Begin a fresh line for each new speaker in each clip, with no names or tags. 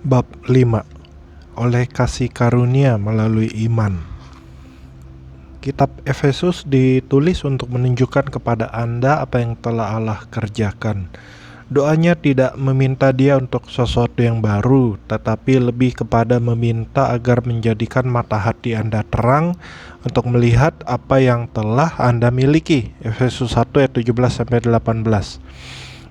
Bab 5. Oleh kasih karunia melalui iman. Kitab Efesus ditulis untuk menunjukkan kepada Anda apa yang telah Allah kerjakan. Doanya tidak meminta dia untuk sesuatu yang baru, tetapi lebih kepada meminta agar menjadikan mata hati Anda terang untuk melihat apa yang telah Anda miliki. Efesus 1 ayat 17-18.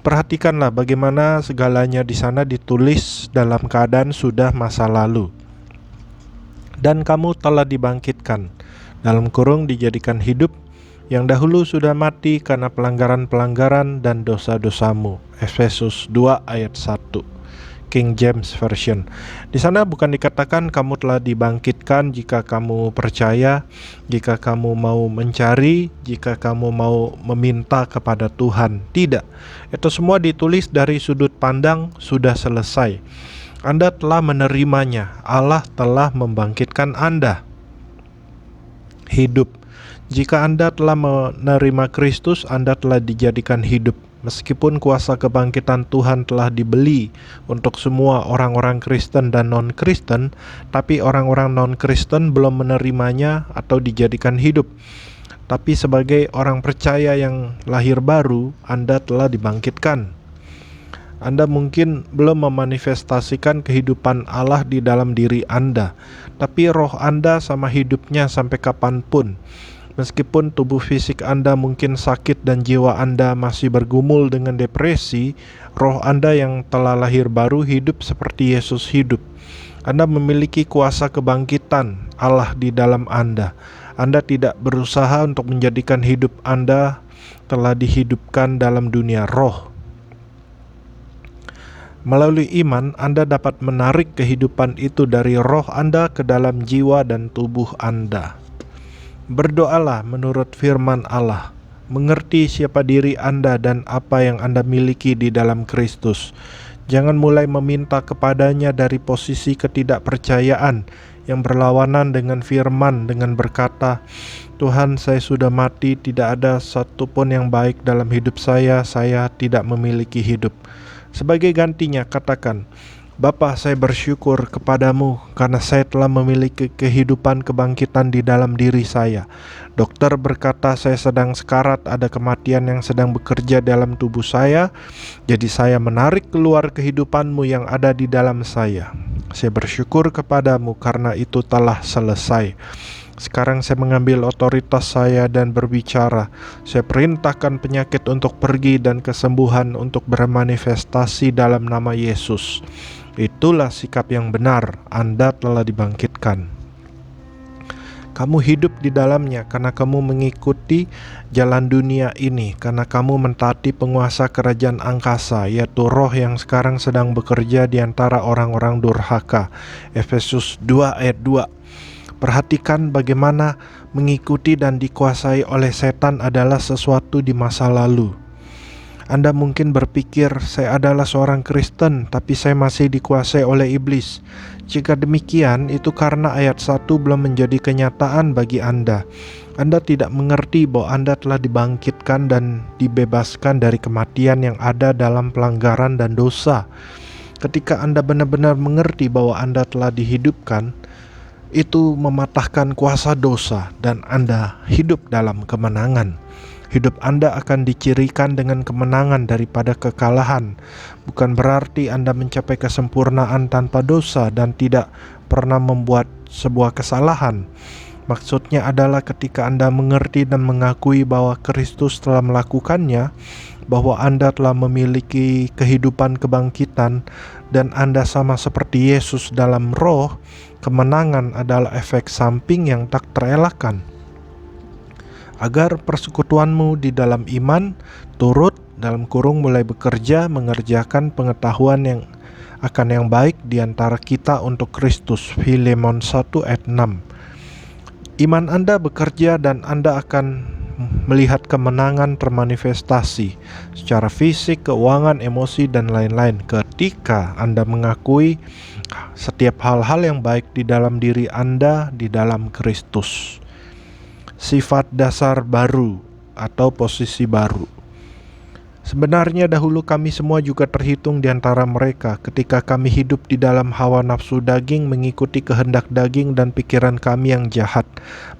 Perhatikanlah bagaimana segalanya di sana ditulis dalam keadaan sudah masa lalu. Dan kamu telah dibangkitkan, dalam kurung dijadikan hidup, yang dahulu sudah mati karena pelanggaran-pelanggaran dan dosa-dosamu. Efesus 2 ayat 1. King James Version. Di sana bukan dikatakan kamu telah dibangkitkan jika kamu percaya, jika kamu mau mencari, jika kamu mau meminta kepada Tuhan. Tidak. Itu semua ditulis dari sudut pandang sudah selesai. Anda telah menerimanya. Allah telah membangkitkan Anda. Hidup. Jika Anda telah menerima Kristus, Anda telah dijadikan hidup. Meskipun kuasa kebangkitan Tuhan telah dibeli untuk semua orang-orang Kristen dan non-Kristen, tapi orang-orang non-Kristen belum menerimanya atau dijadikan hidup. Tapi sebagai orang percaya yang lahir baru, Anda telah dibangkitkan. Anda mungkin belum memanifestasikan kehidupan Allah di dalam diri Anda, tapi roh Anda sama hidupnya sampai kapanpun. Meskipun tubuh fisik Anda mungkin sakit dan jiwa Anda masih bergumul dengan depresi, roh Anda yang telah lahir baru hidup seperti Yesus hidup. Anda memiliki kuasa kebangkitan Allah di dalam Anda. Anda tidak berusaha untuk menjadikan hidup Anda telah dihidupkan dalam dunia roh. Melalui iman, Anda dapat menarik kehidupan itu dari roh Anda ke dalam jiwa dan tubuh Anda. Berdoalah menurut firman Allah. Mengerti siapa diri Anda dan apa yang Anda miliki di dalam Kristus. Jangan mulai meminta kepadanya dari posisi ketidakpercayaan yang berlawanan dengan firman dengan berkata, Tuhan, saya sudah mati, tidak ada satupun yang baik dalam hidup saya tidak memiliki hidup. Sebagai gantinya katakan, Bapa, saya bersyukur kepadamu karena saya telah memiliki kehidupan kebangkitan di dalam diri saya. Dokter berkata saya sedang sekarat, ada kematian yang sedang bekerja dalam tubuh saya. Jadi saya menarik keluar kehidupanmu yang ada di dalam saya. Saya bersyukur kepadamu karena itu telah selesai. Sekarang saya mengambil otoritas saya dan berbicara. Saya perintahkan penyakit untuk pergi dan kesembuhan untuk bermanifestasi dalam nama Yesus. Itulah sikap yang benar. Anda telah dibangkitkan. Kamu hidup di dalamnya karena kamu mengikuti jalan dunia ini, karena kamu mentaati penguasa kerajaan angkasa, yaitu roh yang sekarang sedang bekerja di antara orang-orang durhaka. Efesus 2 ayat 2. Perhatikan bagaimana mengikuti dan dikuasai oleh setan adalah sesuatu di masa lalu. Anda mungkin berpikir, saya adalah seorang Kristen, tapi saya masih dikuasai oleh iblis. Jika demikian, itu karena ayat 1 belum menjadi kenyataan bagi Anda. Anda tidak mengerti bahwa Anda telah dibangkitkan dan dibebaskan dari kematian yang ada dalam pelanggaran dan dosa. Ketika Anda benar-benar mengerti bahwa Anda telah dihidupkan, itu mematahkan kuasa dosa dan Anda hidup dalam kemenangan. Hidup Anda akan dicirikan dengan kemenangan daripada kekalahan. Bukan berarti Anda mencapai kesempurnaan tanpa dosa dan tidak pernah membuat sebuah kesalahan. Maksudnya adalah ketika Anda mengerti dan mengakui bahwa Kristus telah melakukannya, bahwa Anda telah memiliki kehidupan kebangkitan dan Anda sama seperti Yesus dalam roh, kemenangan adalah efek samping yang tak terelakkan. Agar persekutuanmu di dalam iman turut dalam kurung mulai bekerja mengerjakan pengetahuan yang akan yang baik di antara kita untuk Kristus. Filemon 1 ayat 6. Iman Anda bekerja dan Anda akan melihat kemenangan termanifestasi secara fisik, keuangan, emosi, dan lain-lain ketika Anda mengakui setiap hal-hal yang baik di dalam diri Anda di dalam Kristus. Sifat dasar baru atau posisi baru. Sebenarnya dahulu kami semua juga terhitung di antara mereka ketika kami hidup di dalam hawa nafsu daging, mengikuti kehendak daging dan pikiran kami yang jahat.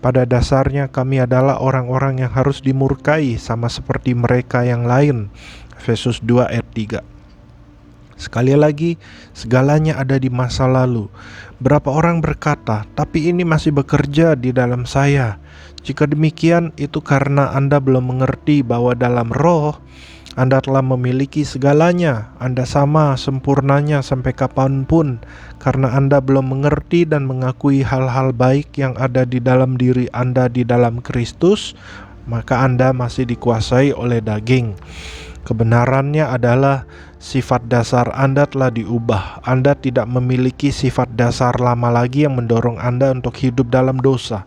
Pada dasarnya kami adalah orang-orang yang harus dimurkai sama seperti mereka yang lain. Efesus 2 ayat 3. Sekali lagi, segalanya ada di masa lalu. Berapa orang berkata, tapi ini masih bekerja di dalam saya. Jika demikian, itu karena Anda belum mengerti bahwa dalam roh Anda telah memiliki segalanya. Anda sama sempurnanya sampai kapanpun, karena Anda belum mengerti dan mengakui hal-hal baik yang ada di dalam diri Anda di dalam Kristus, maka Anda masih dikuasai oleh daging. Kebenarannya adalah sifat dasar Anda telah diubah. Anda tidak memiliki sifat dasar lama lagi yang mendorong Anda untuk hidup dalam dosa.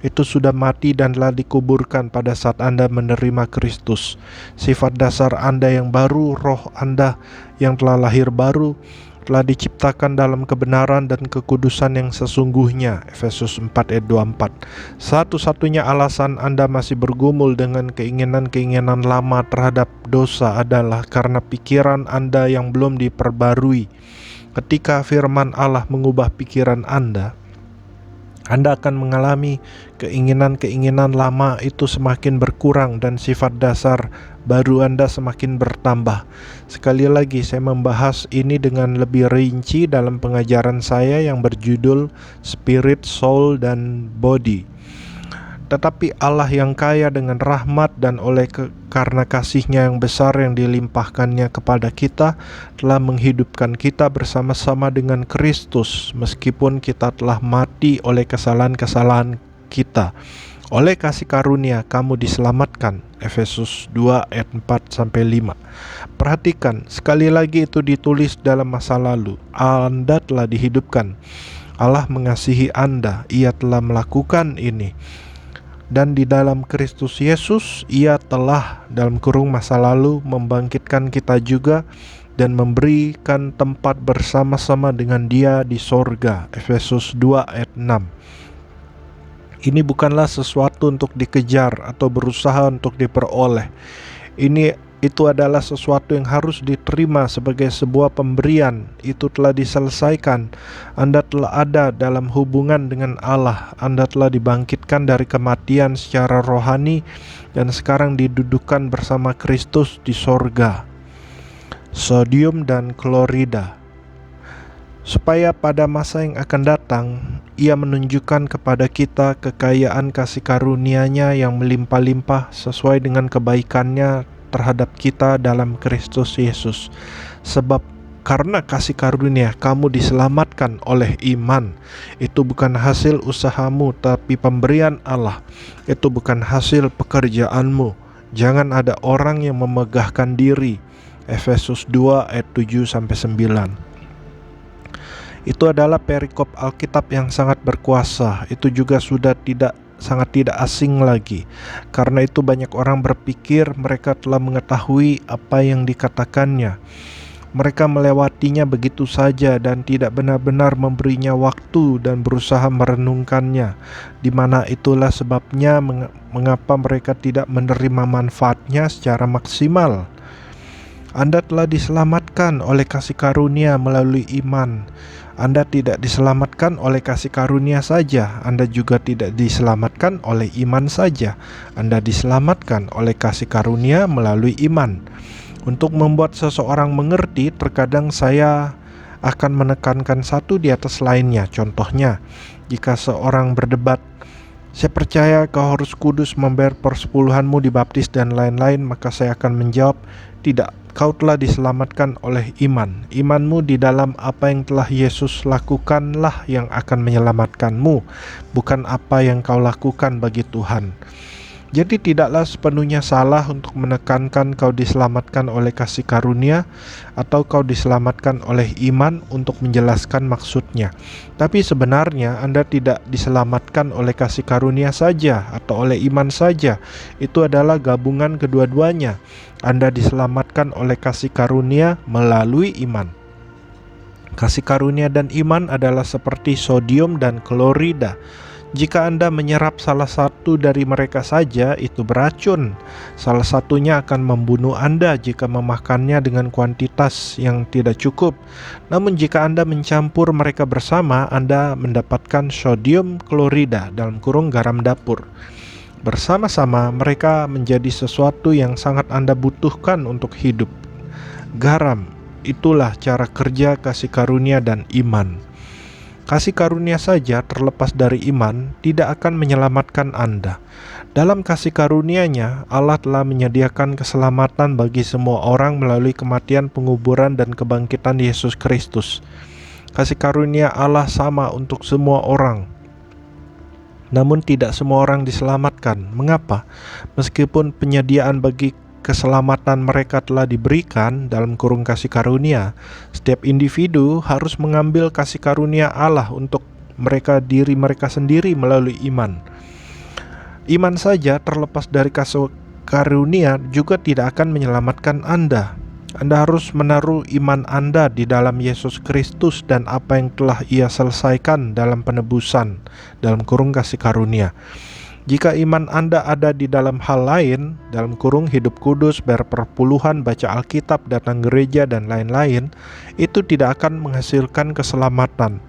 Itu sudah mati dan telah dikuburkan pada saat Anda menerima Kristus. Sifat dasar Anda yang baru, roh Anda yang telah lahir baru, telah diciptakan dalam kebenaran dan kekudusan yang sesungguhnya. Efesus 4 ayat 24. Satu-satunya alasan Anda masih bergumul dengan keinginan-keinginan lama terhadap dosa adalah karena pikiran Anda yang belum diperbarui. Ketika firman Allah mengubah pikiran Anda akan mengalami keinginan-keinginan lama itu semakin berkurang dan sifat dasar baru Anda semakin bertambah. Sekali lagi saya membahas ini dengan lebih rinci dalam pengajaran saya yang berjudul Spirit, Soul, dan Body. Tetapi Allah yang kaya dengan rahmat dan karena kasih-Nya yang besar yang dilimpahkannya kepada kita, telah menghidupkan kita bersama-sama dengan Kristus, meskipun kita telah mati oleh kesalahan-kesalahan kita. Oleh kasih karunia kamu diselamatkan. Efesus 2 ayat 4-5. Perhatikan, sekali lagi itu ditulis dalam masa lalu. Anda telah dihidupkan. Allah mengasihi Anda, Ia telah melakukan ini. Dan di dalam Kristus Yesus, Ia telah dalam kurung masa lalu membangkitkan kita juga dan memberikan tempat bersama-sama dengan Dia di sorga. Efesus 2 ayat 6. Ini bukanlah sesuatu untuk dikejar atau berusaha untuk diperoleh. Itu adalah sesuatu yang harus diterima sebagai sebuah pemberian. Itu telah diselesaikan. Anda telah ada dalam hubungan dengan Allah. Anda telah dibangkitkan dari kematian secara rohani dan sekarang didudukkan bersama Kristus di sorga. Sodium dan klorida. Supaya pada masa yang akan datang, Ia menunjukkan kepada kita kekayaan kasih karunia-Nya yang melimpah-limpah sesuai dengan kebaikan-Nya terhadap kita dalam Kristus Yesus. Sebab karena kasih karunia kamu diselamatkan oleh iman. Itu bukan hasil usahamu, tapi pemberian Allah. Itu bukan hasil pekerjaanmu. Jangan ada orang yang memegahkan diri. Efesus 2 ayat 7-9. Itu adalah perikop Alkitab yang sangat berkuasa. Itu juga sudah sangat tidak asing lagi. Karena itu banyak orang berpikir mereka telah mengetahui apa yang dikatakannya. Mereka melewatinya begitu saja dan tidak benar-benar memberinya waktu dan berusaha merenungkannya. Di mana itulah sebabnya mengapa mereka tidak menerima manfaatnya secara maksimal. Anda telah diselamatkan oleh kasih karunia melalui iman. Anda tidak diselamatkan oleh kasih karunia saja, Anda juga tidak diselamatkan oleh iman saja. Anda diselamatkan oleh kasih karunia melalui iman. Untuk membuat seseorang mengerti, terkadang saya akan menekankan satu di atas lainnya. Contohnya, jika seorang berdebat, saya percaya kau harus kudus, membayar persepuluhanmu, dibaptis dan lain-lain, maka saya akan menjawab, tidak. Kau telah diselamatkan oleh iman. Imanmu di dalam apa yang telah Yesus lakukanlah yang akan menyelamatkanmu, bukan apa yang kau lakukan bagi Tuhan. Jadi tidaklah sepenuhnya salah untuk menekankan kau diselamatkan oleh kasih karunia atau kau diselamatkan oleh iman untuk menjelaskan maksudnya. Tapi sebenarnya Anda tidak diselamatkan oleh kasih karunia saja atau oleh iman saja. Itu adalah gabungan kedua-duanya. Anda diselamatkan oleh kasih karunia melalui iman. Kasih karunia dan iman adalah seperti sodium dan klorida. Jika Anda menyerap salah satu dari mereka saja, itu beracun. Salah satunya akan membunuh Anda jika memakannya dengan kuantitas yang tidak cukup. Namun jika Anda mencampur mereka bersama, Anda mendapatkan sodium klorida (garam dapur). Bersama-sama mereka menjadi sesuatu yang sangat Anda butuhkan untuk hidup. Garam, itulah cara kerja kasih karunia dan iman. Kasih karunia saja terlepas dari iman tidak akan menyelamatkan Anda. Dalam kasih karunia-Nya, Allah telah menyediakan keselamatan bagi semua orang melalui kematian, penguburan, dan kebangkitan Yesus Kristus. Kasih karunia Allah sama untuk semua orang. Namun tidak semua orang diselamatkan. Mengapa? Meskipun penyediaan bagi keselamatan mereka telah diberikan (kasih karunia), setiap individu harus mengambil kasih karunia Allah untuk diri mereka sendiri melalui iman. Iman saja terlepas dari kasih karunia juga tidak akan menyelamatkan Anda. Anda harus menaruh iman Anda di dalam Yesus Kristus dan apa yang telah Ia selesaikan dalam penebusan (kasih karunia). Jika iman Anda ada di dalam hal lain (hidup kudus, bayar perpuluhan, baca Alkitab, datang gereja, dan lain-lain), itu tidak akan menghasilkan keselamatan.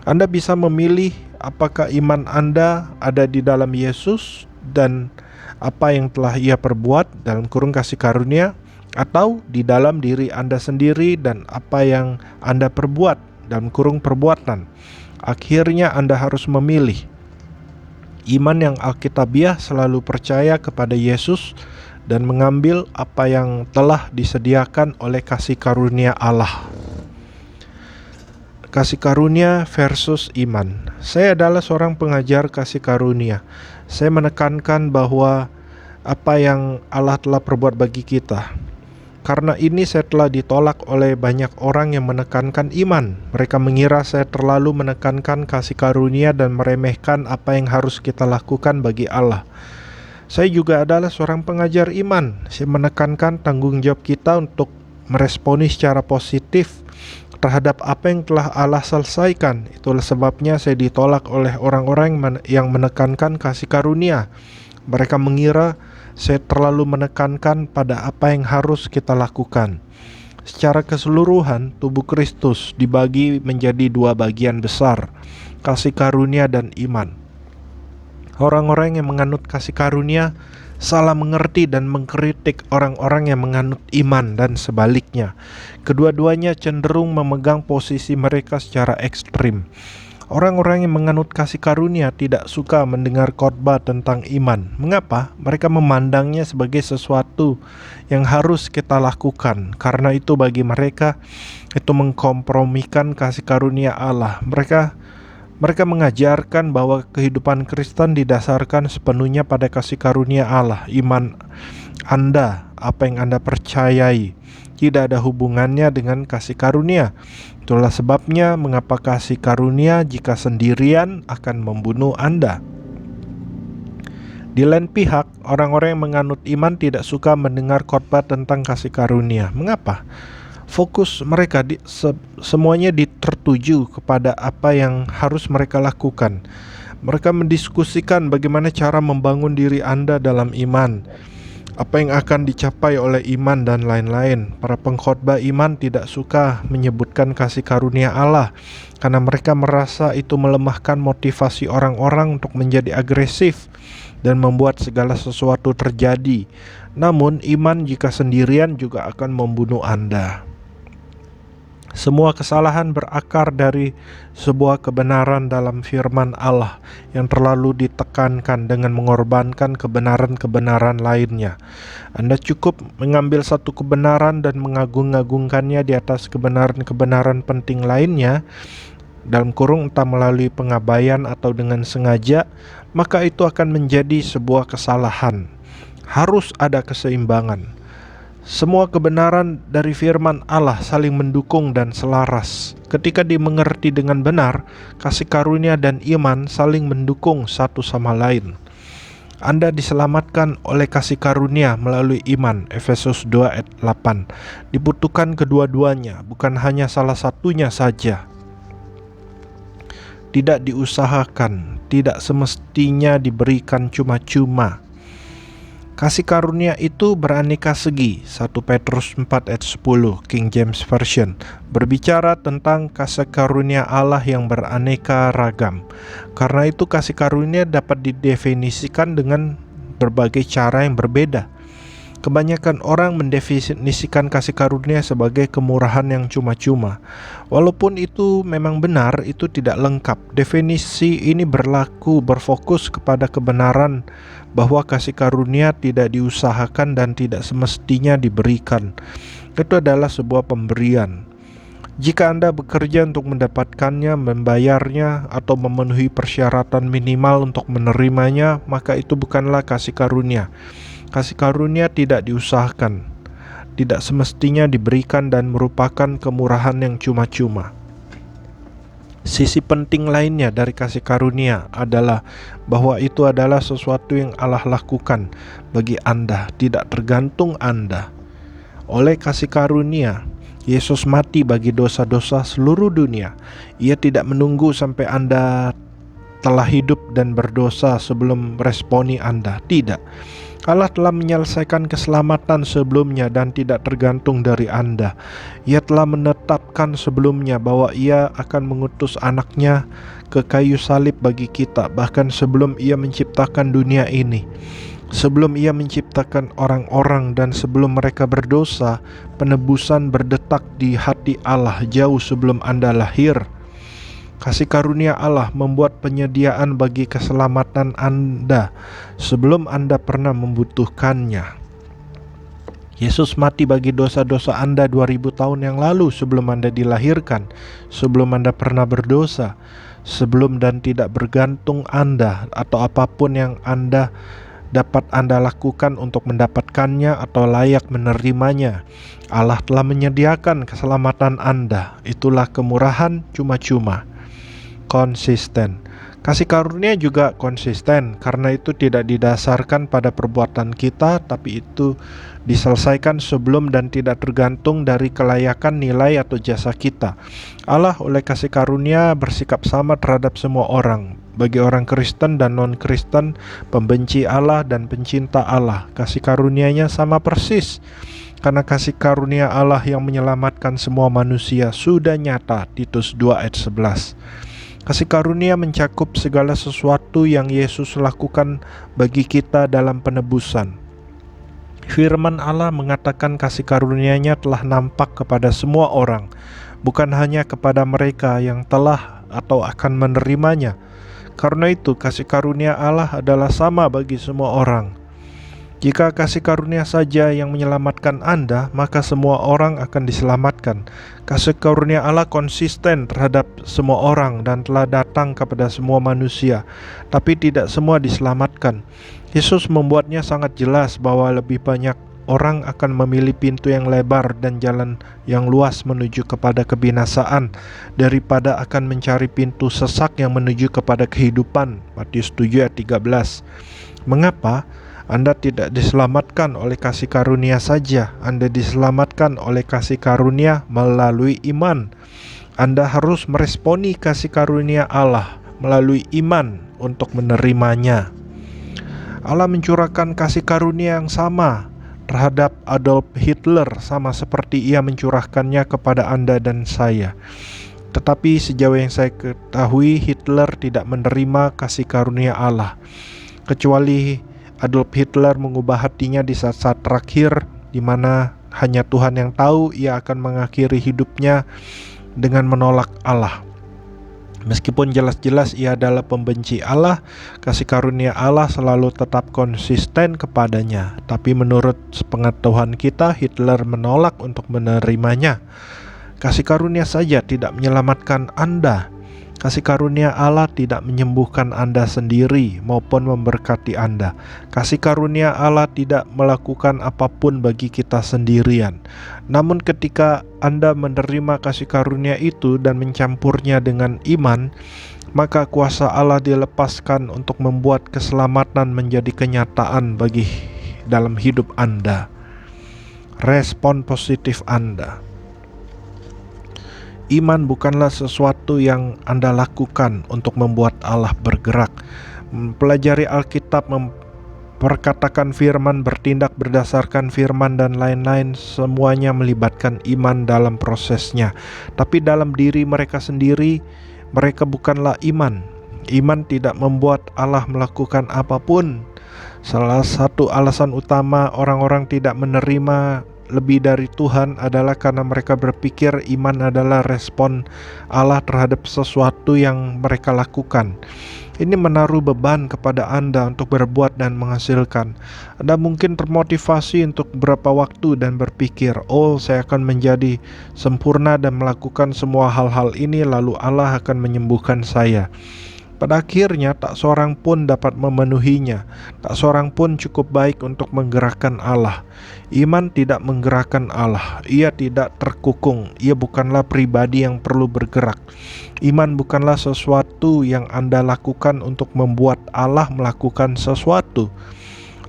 Anda bisa memilih apakah iman Anda ada di dalam Yesus dan apa yang telah Ia perbuat (kasih karunia), atau di dalam diri Anda sendiri dan apa yang Anda perbuat (perbuatan). Akhirnya Anda harus memilih. Iman yang alkitabiah selalu percaya kepada Yesus dan mengambil apa yang telah disediakan oleh kasih karunia Allah. Kasih karunia versus iman. Saya adalah seorang pengajar kasih karunia. Saya menekankan bahwa apa yang Allah telah perbuat bagi kita. Karena ini saya telah ditolak oleh banyak orang yang menekankan iman. Mereka mengira saya terlalu menekankan kasih karunia dan meremehkan apa yang harus kita lakukan bagi Allah. Saya juga adalah seorang pengajar iman. Saya menekankan tanggung jawab kita untuk meresponi secara positif terhadap apa yang telah Allah selesaikan. Itulah sebabnya saya ditolak oleh orang-orang yang menekankan kasih karunia. Mereka mengira saya terlalu menekankan pada apa yang harus kita lakukan. Secara keseluruhan, tubuh Kristus dibagi menjadi dua bagian besar, kasih karunia dan iman. Orang-orang yang menganut kasih karunia salah mengerti dan mengkritik orang-orang yang menganut iman dan sebaliknya. Kedua-duanya cenderung memegang posisi mereka secara ekstrim. Orang-orang yang menganut kasih karunia tidak suka mendengar khotbah tentang iman. Mengapa? Mereka memandangnya sebagai sesuatu yang harus kita lakukan. Karena itu bagi mereka itu mengkompromikan kasih karunia Allah. Mereka mengajarkan bahwa kehidupan Kristen didasarkan sepenuhnya pada kasih karunia Allah. Iman Anda, apa yang Anda percayai, tidak ada hubungannya dengan kasih karunia. Itulah sebabnya mengapa kasih karunia jika sendirian akan membunuh Anda. Di lain pihak, orang-orang yang menganut iman tidak suka mendengar khotbah tentang kasih karunia. Mengapa? Fokus mereka semuanya tertuju kepada apa yang harus mereka lakukan. Mereka mendiskusikan bagaimana cara membangun diri Anda dalam iman, apa yang akan dicapai oleh iman, dan lain-lain. Para pengkhotbah iman tidak suka menyebutkan kasih karunia Allah karena mereka merasa itu melemahkan motivasi orang-orang untuk menjadi agresif dan membuat segala sesuatu terjadi. Namun iman jika sendirian juga akan membunuh Anda. Semua kesalahan berakar dari sebuah kebenaran dalam firman Allah yang terlalu ditekankan dengan mengorbankan kebenaran-kebenaran lainnya. Anda cukup mengambil satu kebenaran dan mengagung-agungkannya di atas kebenaran-kebenaran penting lainnya, entah melalui pengabaian atau dengan sengaja, maka itu akan menjadi sebuah kesalahan. Harus ada keseimbangan. Semua kebenaran dari firman Allah saling mendukung dan selaras. Ketika dimengerti dengan benar, kasih karunia dan iman saling mendukung satu sama lain. Anda diselamatkan oleh kasih karunia melalui iman, Efesus 2 ayat 8. Dibutuhkan kedua-duanya, bukan hanya salah satunya saja. tidak diusahakan, tidak semestinya diberikan cuma-cuma. Kasih karunia itu beraneka segi. 1 Petrus 4 ayat 10 King James Version berbicara tentang kasih karunia Allah yang beraneka ragam. Karena itu kasih karunia dapat didefinisikan dengan berbagai cara yang berbeda. Kebanyakan orang mendefinisikan kasih karunia sebagai kemurahan yang cuma-cuma. Walaupun itu memang benar, itu tidak lengkap. Definisi ini berfokus kepada kebenaran bahwa kasih karunia tidak diusahakan dan tidak semestinya diberikan. Itu adalah sebuah pemberian. Jika Anda bekerja untuk mendapatkannya, membayarnya, atau memenuhi persyaratan minimal untuk menerimanya, maka itu bukanlah kasih karunia. Kasih karunia tidak diusahakan, tidak semestinya diberikan dan merupakan kemurahan yang cuma-cuma. Sisi penting lainnya dari kasih karunia adalah bahwa itu adalah sesuatu yang Allah lakukan bagi Anda, tidak tergantung Anda. Oleh kasih karunia, Yesus mati bagi dosa-dosa seluruh dunia. Ia tidak menunggu sampai Anda telah hidup dan berdosa sebelum meresponi Anda. Tidak. Allah telah menyelesaikan keselamatan sebelumnya dan tidak tergantung dari Anda. Ia telah menetapkan sebelumnya bahwa Ia akan mengutus anaknya ke kayu salib bagi kita, bahkan sebelum Ia menciptakan dunia ini. Sebelum Ia menciptakan orang-orang dan sebelum mereka berdosa, penebusan berdetak di hati Allah jauh sebelum Anda lahir. Kasih karunia Allah membuat penyediaan bagi keselamatan Anda sebelum Anda pernah membutuhkannya. Yesus mati bagi dosa-dosa Anda 2000 tahun yang lalu sebelum Anda dilahirkan, sebelum Anda pernah berdosa, sebelum dan tidak bergantung Anda atau apapun yang dapat Anda lakukan untuk mendapatkannya atau layak menerimanya. Allah telah menyediakan keselamatan Anda. Itulah kemurahan cuma-cuma. Konsisten. Kasih karunia juga konsisten, karena itu tidak didasarkan pada perbuatan kita, tapi itu diselesaikan sebelum dan tidak tergantung dari kelayakan, nilai, atau jasa kita. Allah oleh kasih karunia bersikap sama terhadap semua orang. Bagi orang Kristen dan non-Kristen, pembenci Allah dan pencinta Allah, kasih karunia-Nya sama persis. Karena kasih karunia Allah yang menyelamatkan semua manusia sudah nyata. Titus 2 ayat 11. Kasih karunia mencakup segala sesuatu yang Yesus lakukan bagi kita dalam penebusan. Firman Allah mengatakan kasih karunia-Nya telah nampak kepada semua orang, bukan hanya kepada mereka yang telah atau akan menerimanya. Karena itu kasih karunia Allah adalah sama bagi semua orang. Jika kasih karunia saja yang menyelamatkan Anda, maka semua orang akan diselamatkan. Kasih karunia Allah konsisten terhadap semua orang dan telah datang kepada semua manusia, tapi tidak semua diselamatkan. Yesus membuatnya sangat jelas bahwa lebih banyak orang akan memilih pintu yang lebar dan jalan yang luas menuju kepada kebinasaan daripada akan mencari pintu sesak yang menuju kepada kehidupan. Matius 7 ayat 13. Mengapa? Anda tidak diselamatkan oleh kasih karunia saja, Anda diselamatkan oleh kasih karunia melalui iman. Anda harus meresponi kasih karunia Allah melalui iman untuk menerimanya. Allah mencurahkan kasih karunia yang sama terhadap Adolf Hitler, sama seperti Ia mencurahkannya kepada Anda dan saya. Tetapi sejauh yang saya ketahui, Hitler tidak menerima kasih karunia Allah, kecuali Adolf Hitler mengubah hatinya di saat-saat terakhir, di mana hanya Tuhan yang tahu ia akan mengakhiri hidupnya dengan menolak Allah. Meskipun jelas-jelas ia adalah pembenci Allah, kasih karunia Allah selalu tetap konsisten kepadanya. Tapi menurut pengetahuan kita, Hitler menolak untuk menerimanya. Kasih karunia saja tidak menyelamatkan Anda. Kasih karunia Allah tidak menyembuhkan Anda sendiri maupun memberkati Anda. Kasih karunia Allah tidak melakukan apapun bagi kita sendirian. Namun ketika Anda menerima kasih karunia itu dan mencampurnya dengan iman, maka kuasa Allah dilepaskan untuk membuat keselamatan menjadi kenyataan bagi dalam hidup Anda. Respon positif Anda. Iman bukanlah sesuatu yang Anda lakukan untuk membuat Allah bergerak. Mempelajari Alkitab, memperkatakan firman, bertindak berdasarkan firman, dan lain-lain, semuanya melibatkan iman dalam prosesnya. Tapi dalam diri mereka sendiri, mereka bukanlah iman. Iman tidak membuat Allah melakukan apapun. Salah satu alasan utama orang-orang tidak menerima lebih dari Tuhan adalah karena mereka berpikir iman adalah respon Allah terhadap sesuatu yang mereka lakukan. Ini menaruh beban kepada Anda untuk berbuat dan menghasilkan. Anda mungkin termotivasi untuk beberapa waktu dan berpikir, oh, saya akan menjadi sempurna dan melakukan semua hal-hal ini, lalu Allah akan menyembuhkan saya. Pada akhirnya tak seorang pun dapat memenuhinya. Tak seorang pun cukup baik untuk menggerakkan Allah. Iman tidak menggerakkan Allah. Ia tidak terkukung. Ia bukanlah pribadi yang perlu bergerak. Iman bukanlah sesuatu yang Anda lakukan untuk membuat Allah melakukan sesuatu.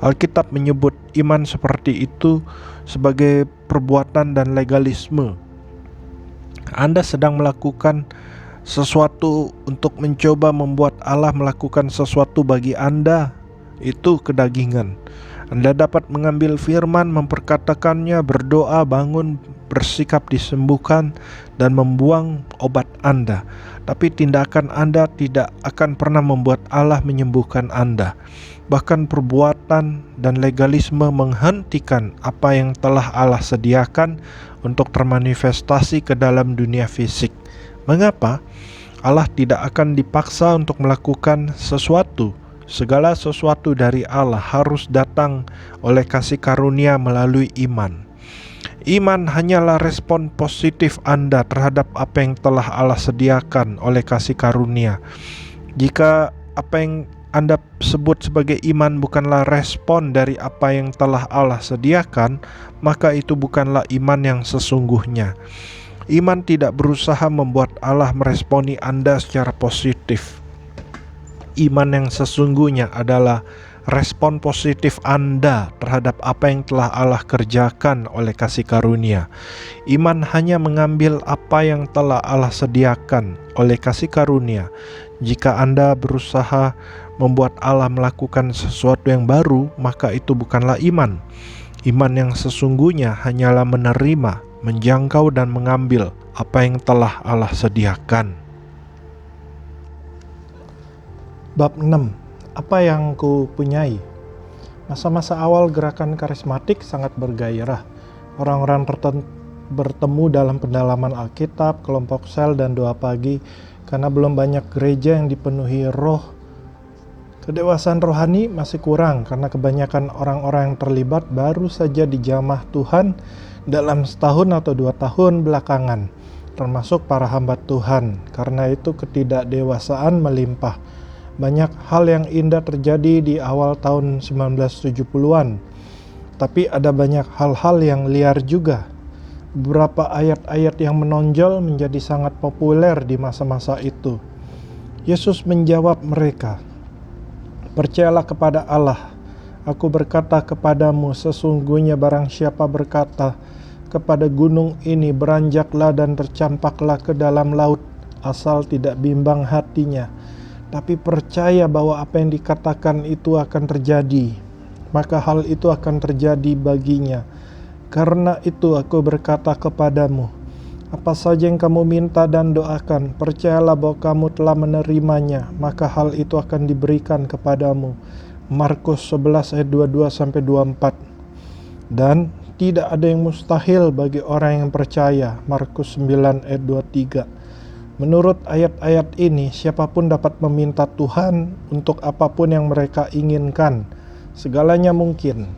Alkitab menyebut iman seperti itu sebagai perbuatan dan legalisme. Anda sedang melakukan sesuatu untuk mencoba membuat Allah melakukan sesuatu bagi Anda. Itu kedagingan. Anda dapat mengambil firman, memperkatakannya, berdoa, bangun, bersikap disembuhkan, dan membuang obat Anda. Tapi tindakan Anda tidak akan pernah membuat Allah menyembuhkan Anda. Bahkan perbuatan dan legalisme menghentikan apa yang telah Allah sediakan untuk termanifestasi ke dalam dunia fisik. Mengapa? Allah tidak akan dipaksa untuk melakukan sesuatu. Segala sesuatu dari Allah harus datang oleh kasih karunia melalui iman. Iman hanyalah respon positif Anda terhadap apa yang telah Allah sediakan oleh kasih karunia. Jika apa yang Anda sebut sebagai iman bukanlah respon dari apa yang telah Allah sediakan, maka itu bukanlah iman yang sesungguhnya. Iman tidak berusaha membuat Allah meresponi Anda secara positif. Iman yang sesungguhnya adalah respon positif Anda terhadap apa yang telah Allah kerjakan oleh kasih karunia. Iman hanya mengambil apa yang telah Allah sediakan oleh kasih karunia. Jika Anda berusaha membuat Allah melakukan sesuatu yang baru, maka itu bukanlah iman. Iman yang sesungguhnya hanyalah menerima, menjangkau, dan mengambil apa yang telah Allah sediakan. Bab 6. Apa yang ku punyai? Masa-masa awal gerakan karismatik sangat bergairah. Orang-orang bertemu dalam pendalaman Alkitab, kelompok sel, dan doa pagi. Karena belum banyak gereja yang dipenuhi roh, kedewasaan rohani masih kurang karena kebanyakan orang-orang yang terlibat baru saja dijamah Tuhan dalam setahun atau 2 tahun belakangan, termasuk para hamba Tuhan. Karena itu ketidakdewasaan melimpah. Banyak hal yang indah terjadi di awal tahun 1970-an, tapi ada banyak hal-hal yang liar juga. Beberapa ayat-ayat yang menonjol menjadi sangat populer di masa-masa itu. Yesus menjawab mereka, "Percayalah kepada Allah. Aku berkata kepadamu, sesungguhnya barang siapa berkata kepada gunung ini, beranjaklah dan tercampaklah ke dalam laut, asal tidak bimbang hatinya, tapi percaya bahwa apa yang dikatakan itu akan terjadi, maka hal itu akan terjadi baginya. Karena itu aku berkata kepadamu, apa saja yang kamu minta dan doakan, percayalah bahwa kamu telah menerimanya, maka hal itu akan diberikan kepadamu." Markus 11 ayat 22-24. Dan tidak ada yang mustahil bagi orang yang percaya. Markus 9 ayat 23. Menurut ayat-ayat ini, siapapun dapat meminta Tuhan untuk apapun yang mereka inginkan. Segalanya mungkin.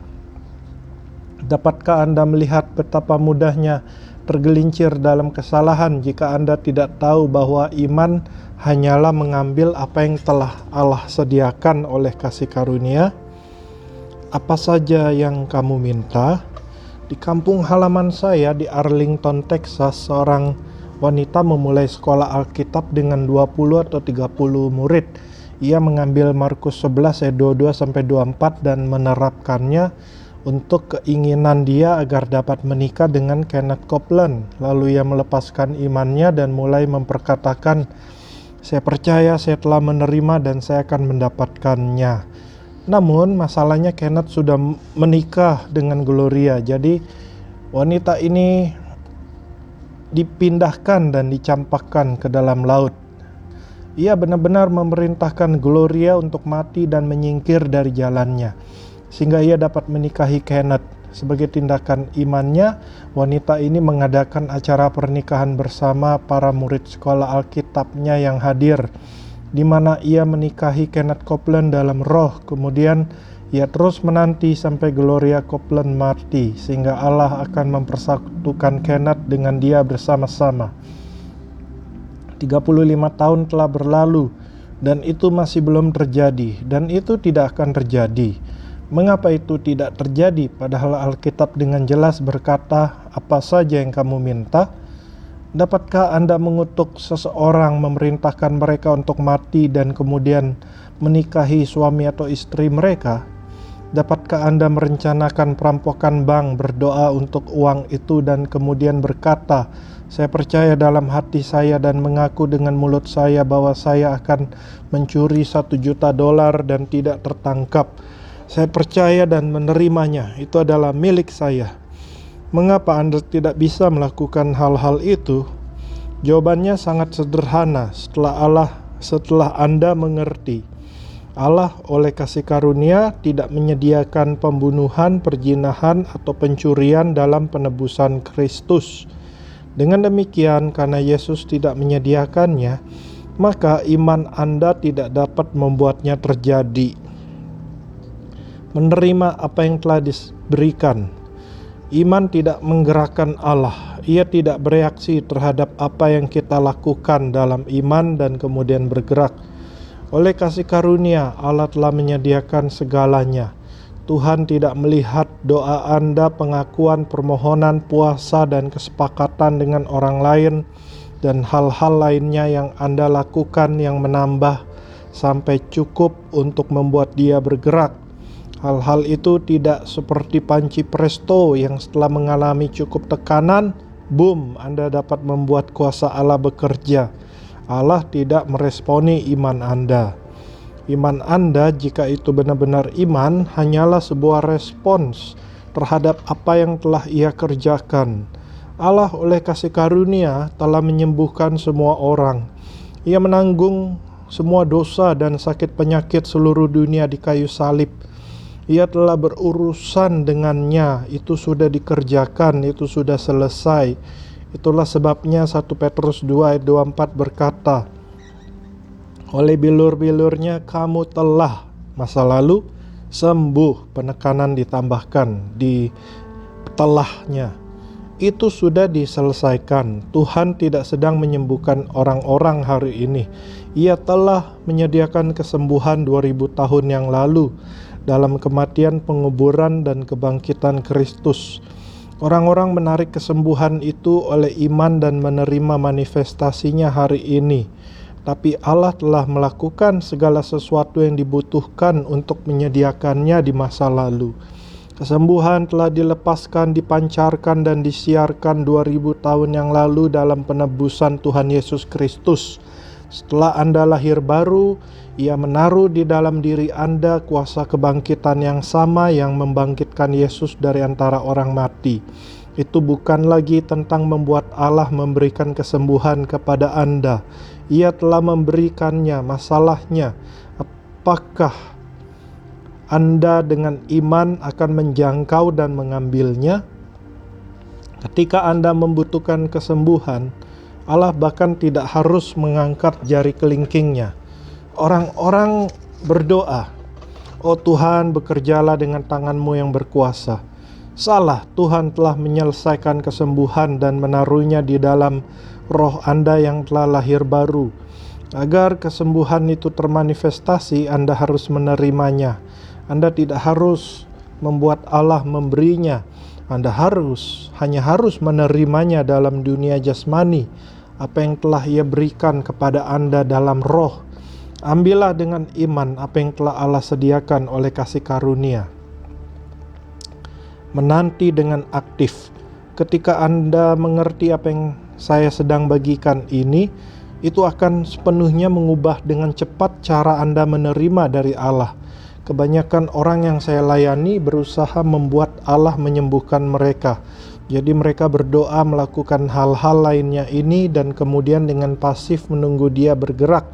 Dapatkah Anda melihat betapa mudahnya tergelincir dalam kesalahan jika Anda tidak tahu bahwa iman hanyalah mengambil apa yang telah Allah sediakan oleh kasih karunia? Apa saja yang kamu minta? Di kampung halaman saya di Arlington, Texas, seorang wanita memulai sekolah Alkitab dengan 20 atau 30 murid. Ia mengambil Markus 11 ayat 22-24 dan menerapkannya untuk keinginan dia agar dapat menikah dengan Kenneth Copeland. Lalu ia melepaskan imannya dan mulai memperkatakan, "Saya percaya saya telah menerima dan saya akan mendapatkannya." Namun masalahnya Kenneth sudah menikah dengan Gloria. Jadi wanita ini dipindahkan dan dicampakkan ke dalam laut. Ia benar-benar memerintahkan Gloria untuk mati dan menyingkir dari jalannya, sehingga ia dapat menikahi Kenneth. Sebagai tindakan imannya, wanita ini mengadakan acara pernikahan bersama para murid sekolah Alkitabnya yang hadir, di mana ia menikahi Kenneth Copeland dalam roh. Kemudian ia terus menanti sampai Gloria Copeland mati, sehingga Allah akan mempersatukan Kenneth dengan dia bersama-sama. 35 tahun telah berlalu dan itu masih belum terjadi, dan itu tidak akan terjadi. Mengapa itu tidak terjadi? Padahal Alkitab dengan jelas berkata, "Apa saja yang kamu minta." Dapatkah Anda mengutuk seseorang, memerintahkan mereka untuk mati dan kemudian menikahi suami atau istri mereka? Dapatkah Anda merencanakan perampokan bank, berdoa untuk uang itu dan kemudian berkata, "Saya percaya dalam hati saya dan mengaku dengan mulut saya bahwa saya akan mencuri $1 juta dan tidak tertangkap. Saya percaya dan menerimanya, itu adalah milik saya." Mengapa Anda tidak bisa melakukan hal-hal itu? Jawabannya sangat sederhana. Setelah Anda mengerti, Allah oleh kasih karunia tidak menyediakan pembunuhan, perzinahan, atau pencurian dalam penebusan Kristus. Dengan demikian, karena Yesus tidak menyediakannya, maka iman Anda tidak dapat membuatnya terjadi. Menerima apa yang telah diberikan. Iman tidak menggerakkan Allah. Ia tidak bereaksi terhadap apa yang kita lakukan dalam iman dan kemudian bergerak. Oleh kasih karunia, Allah telah menyediakan segalanya. Tuhan tidak melihat doa Anda, pengakuan, permohonan, puasa, dan kesepakatan dengan orang lain, dan hal-hal lainnya yang Anda lakukan yang menambah sampai cukup untuk membuat Dia bergerak. Hal-hal itu tidak seperti panci presto yang setelah mengalami cukup tekanan, boom, Anda dapat membuat kuasa Allah bekerja. Allah tidak meresponi iman Anda. Iman Anda, jika itu benar-benar iman, hanyalah sebuah respons terhadap apa yang telah Ia kerjakan. Allah oleh kasih karunia telah menyembuhkan semua orang. Ia menanggung semua dosa dan sakit penyakit seluruh dunia di kayu salib. Ia telah berurusan dengannya, itu sudah dikerjakan, itu sudah selesai. Itulah sebabnya 1 Petrus 2 ayat 24 berkata, "Oleh bilur-bilurnya kamu telah," masa lalu, "sembuh," penekanan ditambahkan di telahnya. Itu sudah diselesaikan. Tuhan tidak sedang menyembuhkan orang-orang hari ini. Ia telah menyediakan kesembuhan 2000 tahun yang lalu dalam kematian, penguburan, dan kebangkitan Kristus. Orang-orang menarik kesembuhan itu oleh iman dan menerima manifestasinya hari ini. Tapi Allah telah melakukan segala sesuatu yang dibutuhkan untuk menyediakannya di masa lalu. Kesembuhan telah dilepaskan, dipancarkan, dan disiarkan 2000 tahun yang lalu dalam penebusan Tuhan Yesus Kristus. Setelah Anda lahir baru, Ia menaruh di dalam diri Anda kuasa kebangkitan yang sama yang membangkitkan Yesus dari antara orang mati. Itu bukan lagi tentang membuat Allah memberikan kesembuhan kepada Anda. Ia telah memberikannya. Masalahnya, apakah Anda dengan iman akan menjangkau dan mengambilnya? Ketika Anda membutuhkan kesembuhan, Allah bahkan tidak harus mengangkat jari kelingkingnya. Orang-orang berdoa, "Oh Tuhan, bekerjalah dengan tangan-Mu yang berkuasa." Salah, Tuhan telah menyelesaikan kesembuhan dan menaruhnya di dalam roh Anda yang telah lahir baru. Agar kesembuhan itu termanifestasi, Anda harus menerimanya. Anda tidak harus membuat Allah memberinya. Anda hanya harus menerimanya dalam dunia jasmani, apa yang telah Ia berikan kepada Anda dalam roh. Ambillah dengan iman apa yang telah Allah sediakan oleh kasih karunia. menanti dengan aktif. Ketika Anda mengerti apa yang saya sedang bagikan ini, itu akan sepenuhnya mengubah dengan cepat cara Anda menerima dari Allah. Kebanyakan orang yang saya layani berusaha membuat Allah menyembuhkan mereka. Jadi mereka berdoa melakukan hal-hal lainnya ini dan kemudian dengan pasif menunggu Dia bergerak.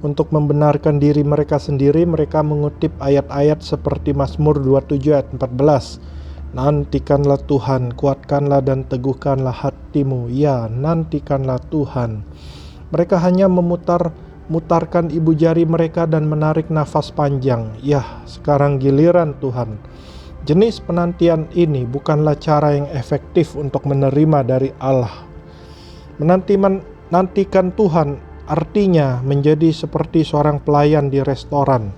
Untuk membenarkan diri mereka sendiri, mereka mengutip ayat-ayat seperti Mazmur 27 ayat 14. Nantikanlah Tuhan, kuatkanlah dan teguhkanlah hatimu. Ya, nantikanlah Tuhan. Mereka hanya memutarkan ibu jari mereka dan menarik nafas panjang. Ya, sekarang giliran Tuhan. Jenis penantian ini bukanlah cara yang efektif untuk menerima dari Allah. Menantikan Tuhan artinya menjadi seperti seorang pelayan di restoran.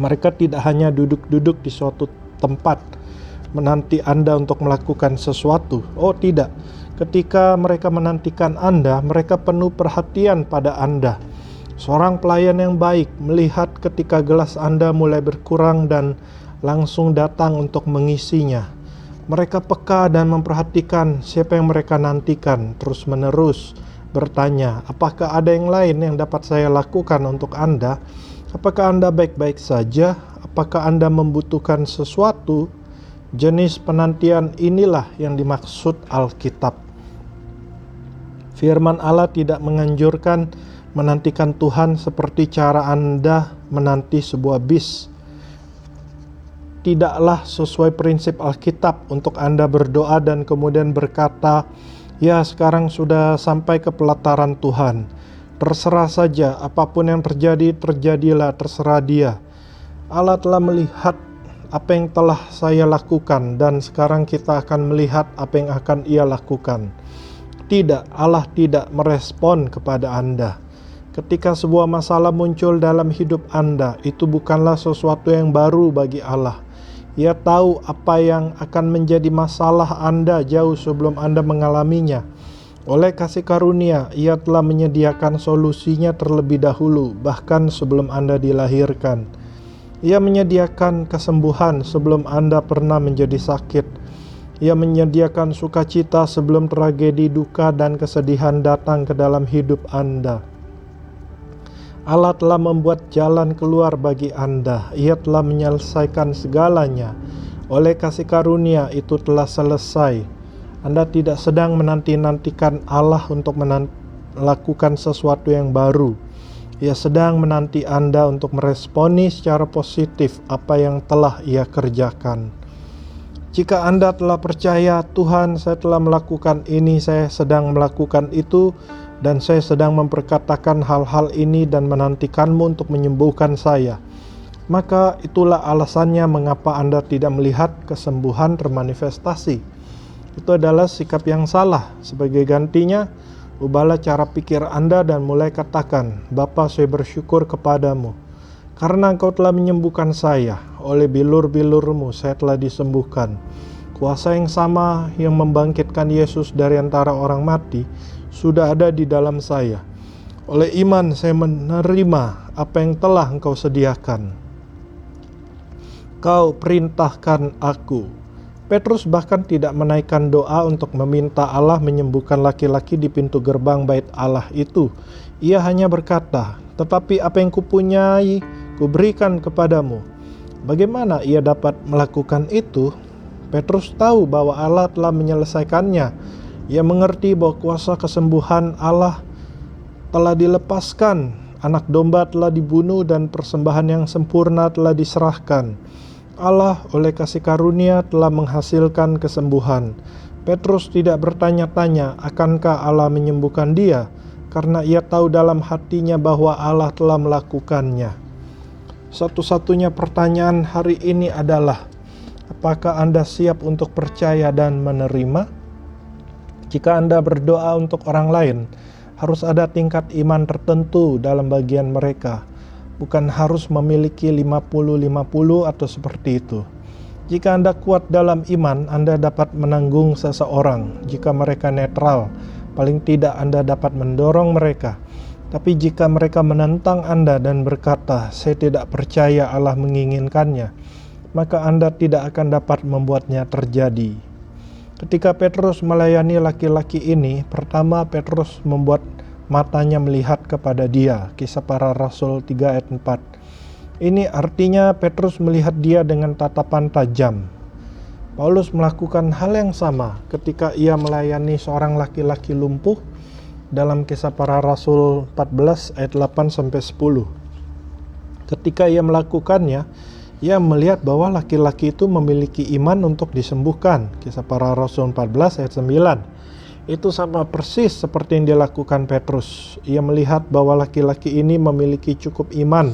Mereka tidak hanya duduk-duduk di suatu tempat menanti Anda untuk melakukan sesuatu. Oh tidak, ketika mereka menantikan Anda, mereka penuh perhatian pada Anda. Seorang pelayan yang baik melihat ketika gelas Anda mulai berkurang dan langsung datang untuk mengisinya. Mereka peka dan memperhatikan siapa yang mereka nantikan, terus-menerus bertanya, apakah ada yang lain yang dapat saya lakukan untuk Anda? Apakah Anda baik-baik saja? Apakah Anda membutuhkan sesuatu? Jenis penantian inilah yang dimaksud Alkitab. Firman Allah tidak menganjurkan menantikan Tuhan seperti cara Anda menanti sebuah bis. Tidaklah sesuai prinsip Alkitab untuk Anda berdoa dan kemudian berkata, ya sekarang sudah sampai ke pelataran Tuhan. Terserah saja, apapun yang terjadi, terjadilah, terserah Dia. Allah telah melihat apa yang telah saya lakukan dan sekarang kita akan melihat apa yang akan Ia lakukan. Tidak, Allah tidak merespon kepada Anda. Ketika sebuah masalah muncul dalam hidup Anda, itu bukanlah sesuatu yang baru bagi Allah. Ia tahu apa yang akan menjadi masalah Anda jauh sebelum Anda mengalaminya. Oleh kasih karunia, Ia telah menyediakan solusinya terlebih dahulu, bahkan sebelum Anda dilahirkan. Ia menyediakan kesembuhan sebelum Anda pernah menjadi sakit. Ia menyediakan sukacita sebelum tragedi, duka, dan kesedihan datang ke dalam hidup Anda. Allah telah membuat jalan keluar bagi Anda. Ia telah menyelesaikan segalanya. Oleh kasih karunia itu telah selesai. Anda tidak sedang menanti-nantikan Allah untuk melakukan sesuatu yang baru. Ia sedang menanti Anda untuk meresponi secara positif apa yang telah Ia kerjakan. Jika Anda telah percaya, Tuhan, saya telah melakukan ini, saya sedang melakukan itu, dan saya sedang memperkatakan hal-hal ini dan menantikanmu untuk menyembuhkan saya, maka itulah alasannya mengapa Anda tidak melihat kesembuhan termanifestasi. Itu adalah sikap yang salah. Sebagai gantinya, ubahlah cara pikir Anda dan mulai katakan, Bapa, saya bersyukur kepadamu, karena Engkau telah menyembuhkan saya. Oleh bilur-bilurmu saya telah disembuhkan. Kuasa yang sama yang membangkitkan Yesus dari antara orang mati sudah ada di dalam saya. Oleh iman saya menerima apa yang telah Engkau sediakan. Kau perintahkan aku. Petrus bahkan tidak menaikkan doa untuk meminta Allah menyembuhkan laki-laki di pintu gerbang bait Allah itu. Ia hanya berkata, tetapi apa yang kupunyai, kuberikan kepadamu. Bagaimana ia dapat melakukan itu? Petrus tahu bahwa Allah telah menyelesaikannya. Ia mengerti bahwa kuasa kesembuhan Allah telah dilepaskan, anak domba telah dibunuh dan persembahan yang sempurna telah diserahkan. Allah oleh kasih karunia telah menghasilkan kesembuhan. Petrus tidak bertanya-tanya akankah Allah menyembuhkan dia, karena ia tahu dalam hatinya bahwa Allah telah melakukannya. Satu-satunya pertanyaan hari ini adalah, apakah Anda siap untuk percaya dan menerima? Jika Anda berdoa untuk orang lain, harus ada tingkat iman tertentu dalam bagian mereka. Bukan harus memiliki 50-50 atau seperti itu. Jika Anda kuat dalam iman, Anda dapat menanggung seseorang. Jika mereka netral, paling tidak Anda dapat mendorong mereka. Tapi jika mereka menentang Anda dan berkata, saya tidak percaya Allah menginginkannya, maka Anda tidak akan dapat membuatnya terjadi. Ketika Petrus melayani laki-laki ini, pertama Petrus membuat matanya melihat kepada dia. Kisah Para Rasul 3 ayat 4. Ini artinya Petrus melihat dia dengan tatapan tajam. Paulus melakukan hal yang sama ketika ia melayani seorang laki-laki lumpuh dalam Kisah Para Rasul 14 ayat 8-10. Ketika ia melakukannya, ia melihat bahwa laki-laki itu memiliki iman untuk disembuhkan. Kisah Para Rasul 14 ayat 9. Itu sama persis seperti yang dilakukan Petrus. Ia melihat bahwa laki-laki ini memiliki cukup iman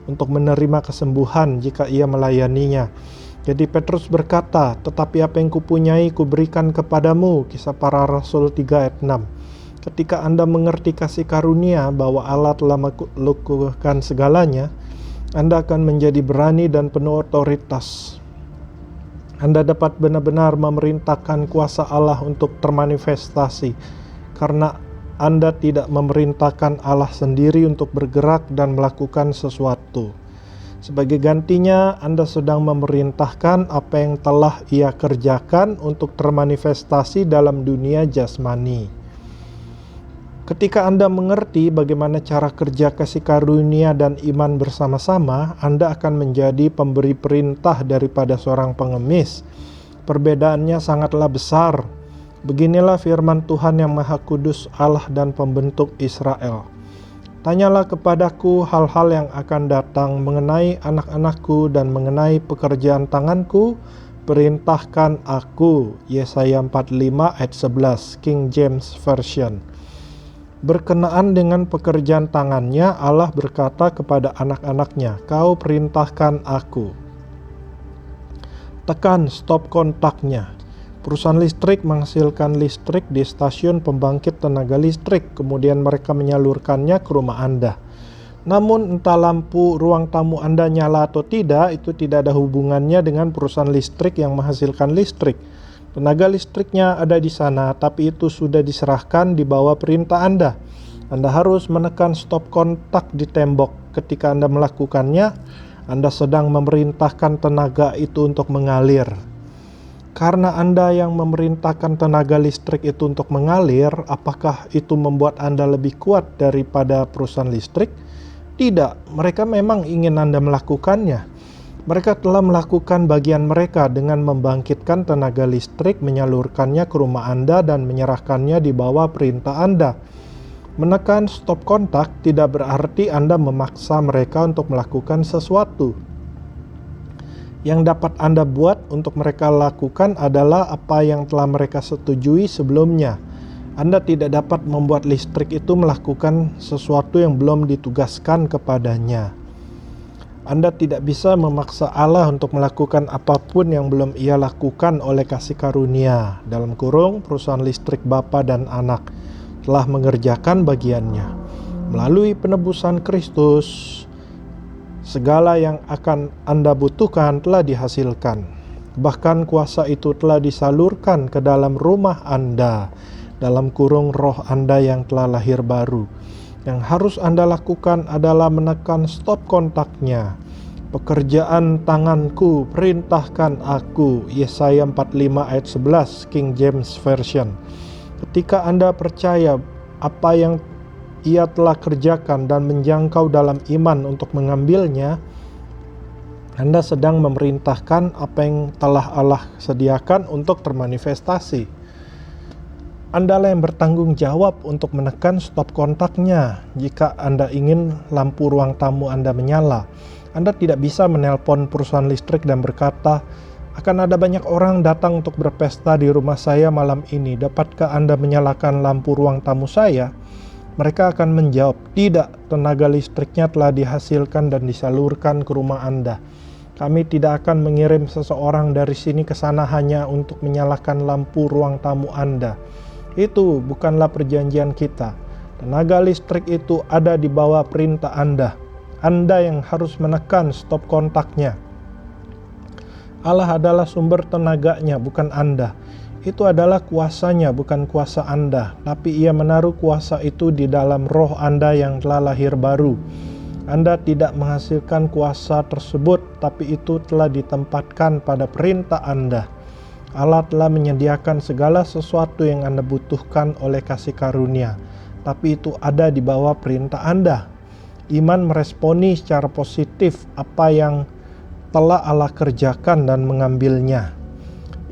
untuk menerima kesembuhan jika ia melayaninya. Jadi Petrus berkata, tetapi apa yang kupunyai kuberikan kepadamu. Kisah Para Rasul 3 ayat 6. Ketika Anda mengerti kasih karunia bahwa Allah telah melakukan segalanya, Anda akan menjadi berani dan penuh otoritas. Anda dapat benar-benar memerintahkan kuasa Allah untuk termanifestasi, karena Anda tidak memerintahkan Allah sendiri untuk bergerak dan melakukan sesuatu. Sebagai gantinya, Anda sedang memerintahkan apa yang telah Ia kerjakan untuk termanifestasi dalam dunia jasmani. Ketika Anda mengerti bagaimana cara kerja kasih karunia dan iman bersama-sama, Anda akan menjadi pemberi perintah daripada seorang pengemis. Perbedaannya sangatlah besar. Beginilah firman Tuhan yang Maha Kudus, Allah dan Pembentuk Israel. Tanyalah kepadaku hal-hal yang akan datang mengenai anak-anakku dan mengenai pekerjaan tanganku, perintahkan aku. Yesaya 45 ayat 11, King James Version. Berkenaan dengan pekerjaan tangannya, Allah berkata kepada anak-anaknya, kau perintahkan aku. Tekan stop kontaknya. Perusahaan listrik menghasilkan listrik di stasiun pembangkit tenaga listrik, kemudian mereka menyalurkannya ke rumah Anda. Namun entah lampu ruang tamu Anda nyala atau tidak, itu tidak ada hubungannya dengan perusahaan listrik yang menghasilkan listrik. Tenaga listriknya ada di sana, tapi itu sudah diserahkan di bawah perintah Anda. Anda harus menekan stop kontak di tembok. Ketika Anda melakukannya, Anda sedang memerintahkan tenaga itu untuk mengalir. Karena Anda yang memerintahkan tenaga listrik itu untuk mengalir, apakah itu membuat Anda lebih kuat daripada perusahaan listrik? Tidak, mereka memang ingin Anda melakukannya. Mereka telah melakukan bagian mereka dengan membangkitkan tenaga listrik, menyalurkannya ke rumah Anda dan menyerahkannya di bawah perintah Anda. Menekan stop kontak tidak berarti Anda memaksa mereka untuk melakukan sesuatu. Yang dapat Anda buat untuk mereka lakukan adalah apa yang telah mereka setujui sebelumnya. Anda tidak dapat membuat listrik itu melakukan sesuatu yang belum ditugaskan kepadanya. Anda tidak bisa memaksa Allah untuk melakukan apapun yang belum Ia lakukan oleh kasih karunia. Dalam kurung, perusahaan listrik Bapa dan Anak telah mengerjakan bagiannya. Melalui penebusan Kristus, segala yang akan Anda butuhkan telah dihasilkan. Bahkan kuasa itu telah disalurkan ke dalam rumah Anda, dalam kurung roh Anda yang telah lahir baru. Yang harus Anda lakukan adalah menekan stop kontaknya. Pekerjaan tanganku, perintahkan aku. Yesaya 45 ayat 11, King James Version. Ketika Anda percaya apa yang Ia telah kerjakan dan menjangkau dalam iman untuk mengambilnya, Anda sedang memerintahkan apa yang telah Allah sediakan untuk termanifestasi. Anda lah yang bertanggung jawab untuk menekan stop kontaknya. Jika Anda ingin lampu ruang tamu Anda menyala, Anda tidak bisa menelpon perusahaan listrik dan berkata, akan ada banyak orang datang untuk berpesta di rumah saya malam ini. Dapatkah Anda menyalakan lampu ruang tamu saya? Mereka akan menjawab, tidak, tenaga listriknya telah dihasilkan dan disalurkan ke rumah Anda. Kami tidak akan mengirim seseorang dari sini ke sana hanya untuk menyalakan lampu ruang tamu Anda. Itu bukanlah perjanjian kita. Tenaga listrik itu ada di bawah perintah Anda. Anda yang harus menekan stop kontaknya. Allah adalah sumber tenaganya, bukan Anda. Itu adalah kuasanya, bukan kuasa Anda. Tapi Ia menaruh kuasa itu di dalam roh Anda yang telah lahir baru. Anda tidak menghasilkan kuasa tersebut, tapi itu telah ditempatkan pada perintah Anda. Allah telah menyediakan segala sesuatu yang Anda butuhkan oleh kasih karunia, tapi itu ada di bawah perintah Anda. Iman meresponi secara positif apa yang telah Allah kerjakan dan mengambilnya.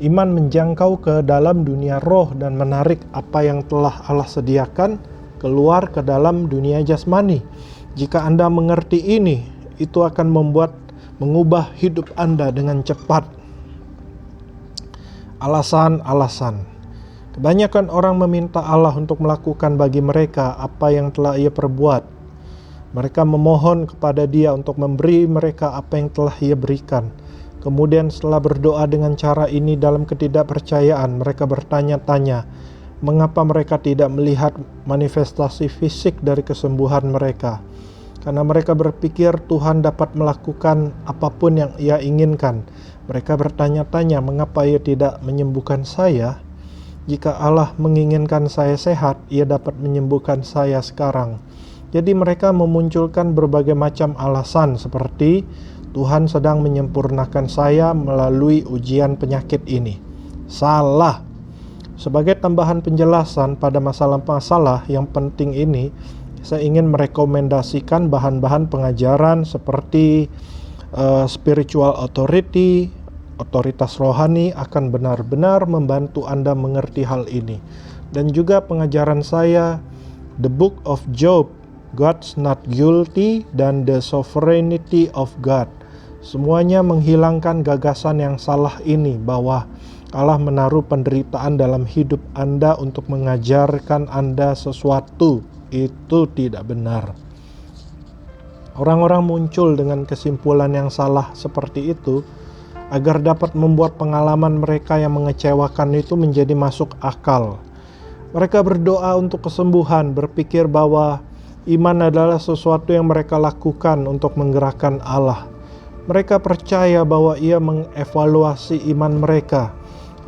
Iman menjangkau ke dalam dunia roh dan menarik apa yang telah Allah sediakan keluar ke dalam dunia jasmani. Jika Anda mengerti ini, itu akan mengubah hidup Anda dengan cepat. Alasan-alasan. Kebanyakan orang meminta Allah untuk melakukan bagi mereka apa yang telah Ia perbuat. Mereka memohon kepada Dia untuk memberi mereka apa yang telah Ia berikan. Kemudian setelah berdoa dengan cara ini dalam ketidakpercayaan, mereka bertanya-tanya, mengapa mereka tidak melihat manifestasi fisik dari kesembuhan mereka? Karena mereka berpikir Tuhan dapat melakukan apapun yang Ia inginkan. Mereka bertanya-tanya, mengapa Ia tidak menyembuhkan saya? Jika Allah menginginkan saya sehat, Ia dapat menyembuhkan saya sekarang. Jadi mereka memunculkan berbagai macam alasan seperti Tuhan sedang menyempurnakan saya melalui ujian penyakit ini. Salah. Sebagai tambahan penjelasan pada masalah-masalah yang penting ini, saya ingin merekomendasikan bahan-bahan pengajaran seperti spiritual authority, otoritas rohani akan benar-benar membantu Anda mengerti hal ini. Dan juga pengajaran saya, The Book of Job, God's Not Guilty, dan The Sovereignty of God. Semuanya menghilangkan gagasan yang salah ini bahwa Allah menaruh penderitaan dalam hidup Anda untuk mengajarkan Anda sesuatu. Itu tidak benar. Orang-orang muncul dengan kesimpulan yang salah seperti itu agar dapat membuat pengalaman mereka yang mengecewakan itu menjadi masuk akal. Mereka berdoa untuk kesembuhan, berpikir bahwa iman adalah sesuatu yang mereka lakukan untuk menggerakkan Allah. Mereka percaya bahwa Ia mengevaluasi iman mereka,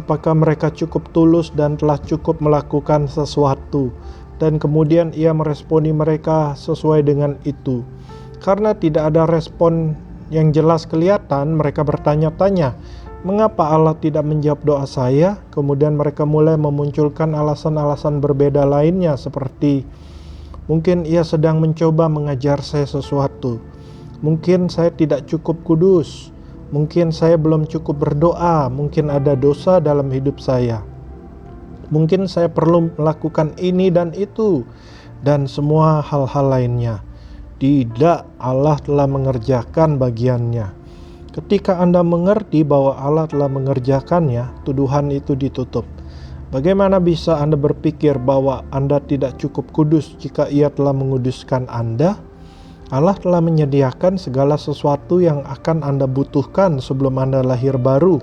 apakah mereka cukup tulus dan telah cukup melakukan sesuatu, dan kemudian Ia meresponi mereka sesuai dengan itu. Karena tidak ada respon yang jelas kelihatan, mereka bertanya-tanya, mengapa Allah tidak menjawab doa saya? Kemudian mereka mulai memunculkan alasan-alasan berbeda lainnya seperti, mungkin Ia sedang mencoba mengajar saya sesuatu. Mungkin saya tidak cukup kudus. Mungkin saya belum cukup berdoa. Mungkin ada dosa dalam hidup saya. Mungkin saya perlu melakukan ini dan itu, dan semua hal-hal lainnya. Tidak, Allah telah mengerjakan bagiannya. Ketika Anda mengerti bahwa Allah telah mengerjakannya, tuduhan itu ditutup. Bagaimana bisa Anda berpikir bahwa Anda tidak cukup kudus jika Ia telah menguduskan Anda? Allah telah menyediakan segala sesuatu yang akan Anda butuhkan sebelum Anda lahir baru,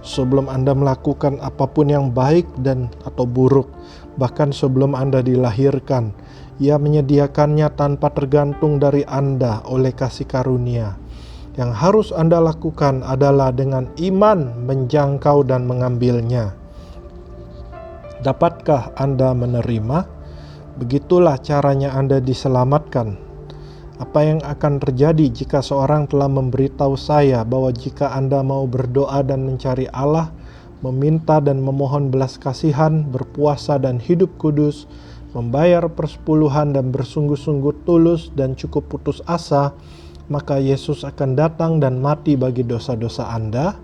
sebelum Anda melakukan apapun yang baik dan atau buruk, bahkan sebelum Anda dilahirkan. Ia menyediakannya tanpa tergantung dari Anda oleh kasih karunia. Yang harus Anda lakukan adalah dengan iman menjangkau dan mengambilnya. Dapatkah Anda menerima? Begitulah caranya Anda diselamatkan. Apa yang akan terjadi jika seorang telah memberitahu saya bahwa jika Anda mau berdoa dan mencari Allah, meminta dan memohon belas kasihan, berpuasa dan hidup kudus, membayar persepuluhan dan bersungguh-sungguh tulus dan cukup putus asa, maka Yesus akan datang dan mati bagi dosa-dosa Anda?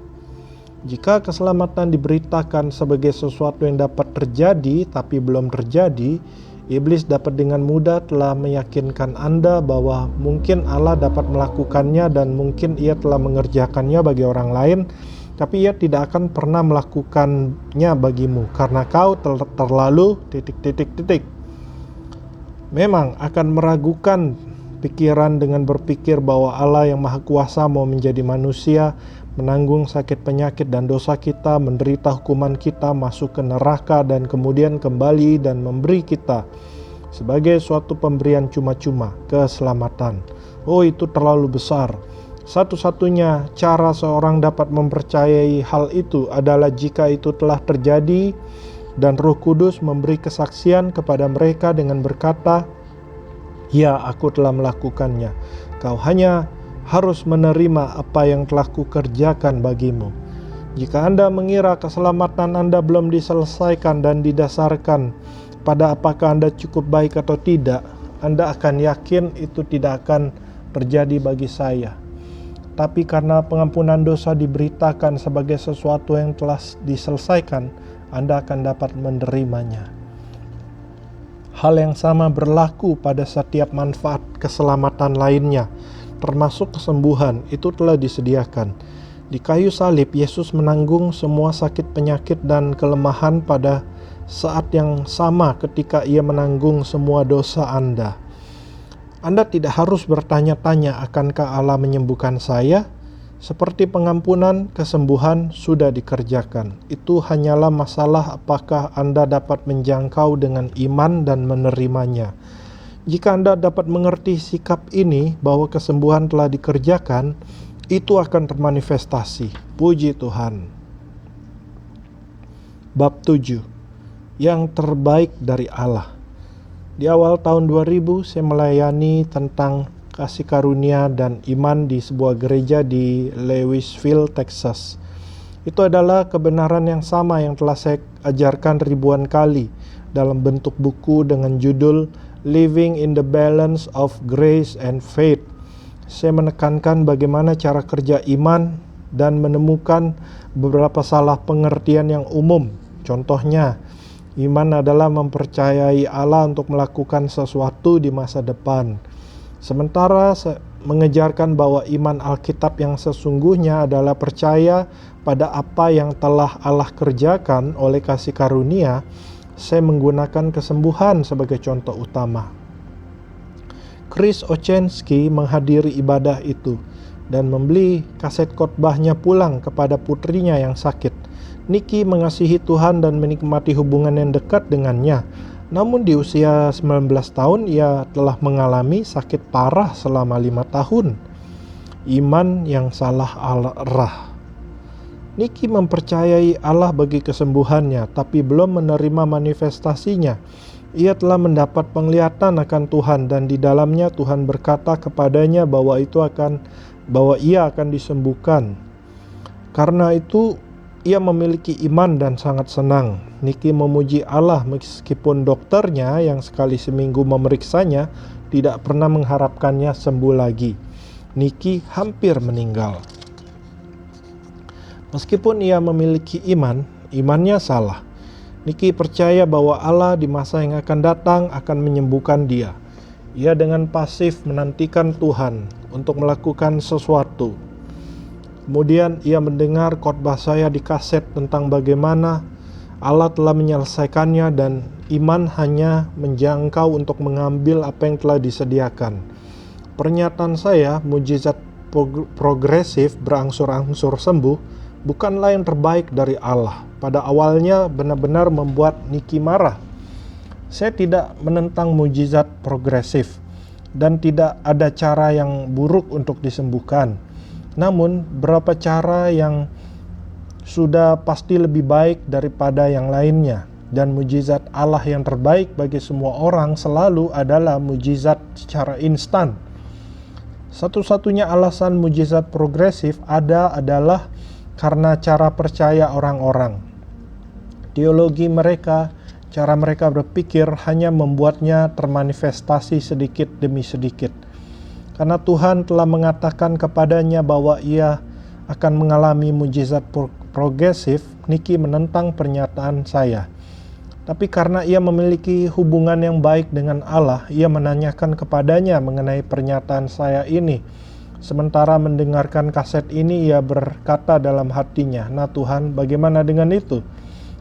Jika keselamatan diberitakan sebagai sesuatu yang dapat terjadi tapi belum terjadi, iblis dapat dengan mudah telah meyakinkan Anda bahwa mungkin Allah dapat melakukannya dan mungkin Ia telah mengerjakannya bagi orang lain, tapi Ia tidak akan pernah melakukannya bagimu karena kau terlalu ... Memang akan meragukan pikiran dengan berpikir bahwa Allah yang Maha Kuasa mau menjadi manusia, menanggung sakit penyakit dan dosa kita, menderita hukuman kita, masuk ke neraka dan kemudian kembali dan memberi kita sebagai suatu pemberian cuma-cuma, keselamatan. Oh, itu terlalu besar. Satu-satunya cara seorang dapat mempercayai hal itu adalah jika itu telah terjadi dan Roh Kudus memberi kesaksian kepada mereka dengan berkata, "Ya, aku telah melakukannya." Kau hanya harus menerima apa yang telah kukerjakan bagimu. Jika Anda mengira keselamatan Anda belum diselesaikan dan didasarkan pada apakah Anda cukup baik atau tidak, Anda akan yakin itu tidak akan terjadi bagi saya. Tapi karena pengampunan dosa diberitakan sebagai sesuatu yang telah diselesaikan, Anda akan dapat menerimanya. Hal yang sama berlaku pada setiap manfaat keselamatan lainnya, termasuk kesembuhan, itu telah disediakan. Di kayu salib, Yesus menanggung semua sakit, penyakit, dan kelemahan pada saat yang sama ketika Ia menanggung semua dosa Anda. Anda tidak harus bertanya-tanya, akankah Allah menyembuhkan saya? Seperti pengampunan, kesembuhan sudah dikerjakan. Itu hanyalah masalah apakah Anda dapat menjangkau dengan iman dan menerimanya. Jika Anda dapat mengerti sikap ini, bahwa kesembuhan telah dikerjakan, itu akan termanifestasi. Puji Tuhan. Bab 7. Yang terbaik dari Allah. Di awal tahun 2000, saya melayani tentang kasih karunia dan iman di sebuah gereja di Lewisville, Texas. Itu adalah kebenaran yang sama yang telah saya ajarkan ribuan kali dalam bentuk buku dengan judul Living in the Balance of Grace and Faith. Saya menekankan bagaimana cara kerja iman dan menemukan beberapa salah pengertian yang umum. Contohnya, iman adalah mempercayai Allah untuk melakukan sesuatu di masa depan. Sementara mengejarkan bahwa iman Alkitab yang sesungguhnya adalah percaya pada apa yang telah Allah kerjakan oleh kasih karunia, saya menggunakan kesembuhan sebagai contoh utama. Chris Ochensky menghadiri ibadah itu dan membeli kaset khotbahnya pulang kepada putrinya yang sakit. Nikki mengasihi Tuhan dan menikmati hubungan yang dekat dengannya. Namun di usia 19 tahun ia telah mengalami sakit parah selama 5 tahun. Iman yang salah arah. Nikki mempercayai Allah bagi kesembuhannya, tapi belum menerima manifestasinya. Ia telah mendapat penglihatan akan Tuhan dan di dalamnya Tuhan berkata kepadanya bahwa ia akan disembuhkan. Karena itu ia memiliki iman dan sangat senang. Nikki memuji Allah meskipun dokternya yang sekali seminggu memeriksanya tidak pernah mengharapkannya sembuh lagi. Nikki hampir meninggal. Meskipun ia memiliki iman, imannya salah. Nikki percaya bahwa Allah di masa yang akan datang akan menyembuhkan dia. Ia dengan pasif menantikan Tuhan untuk melakukan sesuatu. Kemudian ia mendengar khotbah saya di kaset tentang bagaimana Allah telah menyelesaikannya dan iman hanya menjangkau untuk mengambil apa yang telah disediakan. Pernyataan saya, mujizat progresif berangsur-angsur sembuh, bukanlah yang terbaik dari Allah. Pada awalnya benar-benar membuat Nikki marah. Saya tidak menentang mujizat progresif dan tidak ada cara yang buruk untuk disembuhkan. Namun, berapa cara yang sudah pasti lebih baik daripada yang lainnya. Dan mujizat Allah yang terbaik bagi semua orang selalu adalah mujizat secara instan. Satu-satunya alasan mujizat progresif adalah karena cara percaya orang-orang. Teologi mereka, cara mereka berpikir hanya membuatnya termanifestasi sedikit demi sedikit. Karena Tuhan telah mengatakan kepadanya bahwa ia akan mengalami mujizat progresif, Nikki menentang pernyataan saya. Tapi karena ia memiliki hubungan yang baik dengan Allah, ia menanyakan kepadanya mengenai pernyataan saya ini. Sementara mendengarkan kaset ini, ia berkata dalam hatinya, "Nah Tuhan, bagaimana dengan itu?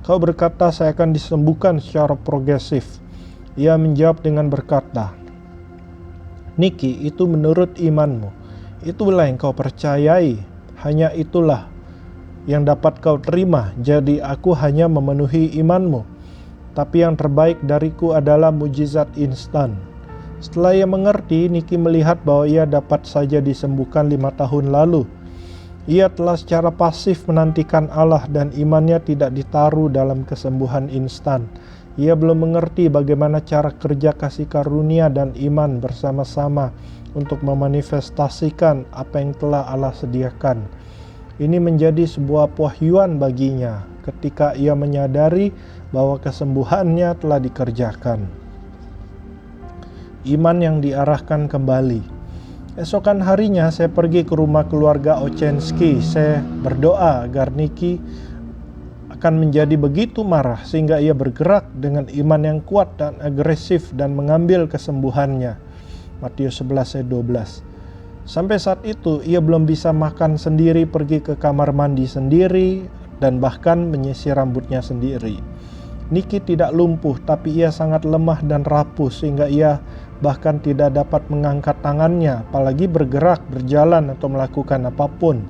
Kau berkata saya akan disembuhkan secara progresif." Ia menjawab dengan berkata, "Nikki, itu menurut imanmu. Itulah yang kau percayai. Hanya itulah yang dapat kau terima. Jadi aku hanya memenuhi imanmu. Tapi yang terbaik dariku adalah mujizat instan." Setelah ia mengerti, Nikki melihat bahwa ia dapat saja disembuhkan 5 tahun lalu. Ia telah secara pasif menantikan Allah dan imannya tidak ditaruh dalam kesembuhan instan. Ia belum mengerti bagaimana cara kerja kasih karunia dan iman bersama-sama untuk memanifestasikan apa yang telah Allah sediakan. Ini menjadi sebuah pewahyuan baginya ketika ia menyadari bahwa kesembuhannya telah dikerjakan. Iman yang diarahkan kembali. Esokan harinya saya pergi ke rumah keluarga Ochenski. Saya berdoa agar Niki akan menjadi begitu marah sehingga ia bergerak dengan iman yang kuat dan agresif dan mengambil kesembuhannya. Matius 11 ayat 12. Sampai saat itu ia belum bisa makan sendiri, pergi ke kamar mandi sendiri, dan bahkan menyisir rambutnya sendiri. Niki tidak lumpuh, tapi ia sangat lemah dan rapuh sehingga ia bahkan tidak dapat mengangkat tangannya, apalagi bergerak, berjalan atau melakukan apapun.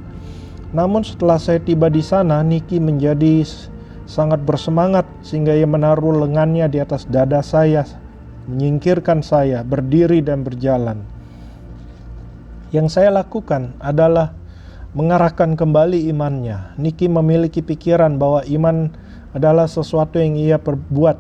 Namun setelah saya tiba di sana, Niki menjadi sangat bersemangat sehingga ia menaruh lengannya di atas dada saya, menyingkirkan saya, berdiri dan berjalan. Yang saya lakukan adalah mengarahkan kembali imannya. Niki memiliki pikiran bahwa iman adalah sesuatu yang ia perbuat,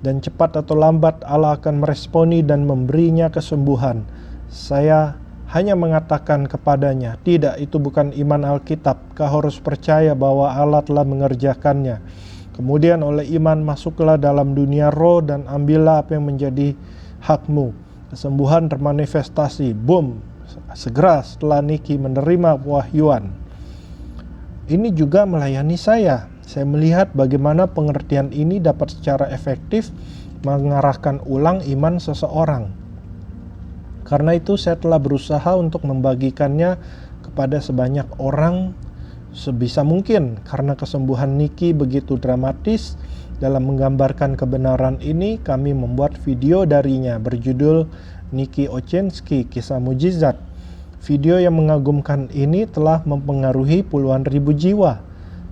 dan cepat atau lambat Allah akan meresponi dan memberinya kesembuhan. Saya hanya mengatakan kepadanya, tidak, itu bukan iman Alkitab. Kau harus percaya bahwa Allah telah mengerjakannya. Kemudian oleh iman masuklah dalam dunia roh dan ambillah apa yang menjadi hakmu. Kesembuhan termanifestasi. Boom. Segera setelah Niki menerima wahyuan. Ini juga melayani saya. Saya melihat bagaimana pengertian ini dapat secara efektif mengarahkan ulang iman seseorang. Karena itu saya telah berusaha untuk membagikannya kepada sebanyak orang sebisa mungkin. Karena kesembuhan Niki begitu dramatis, dalam menggambarkan kebenaran ini kami membuat video darinya berjudul Niki Ochenski, Kisah Mujizat. Video yang mengagumkan ini telah mempengaruhi puluhan ribu jiwa.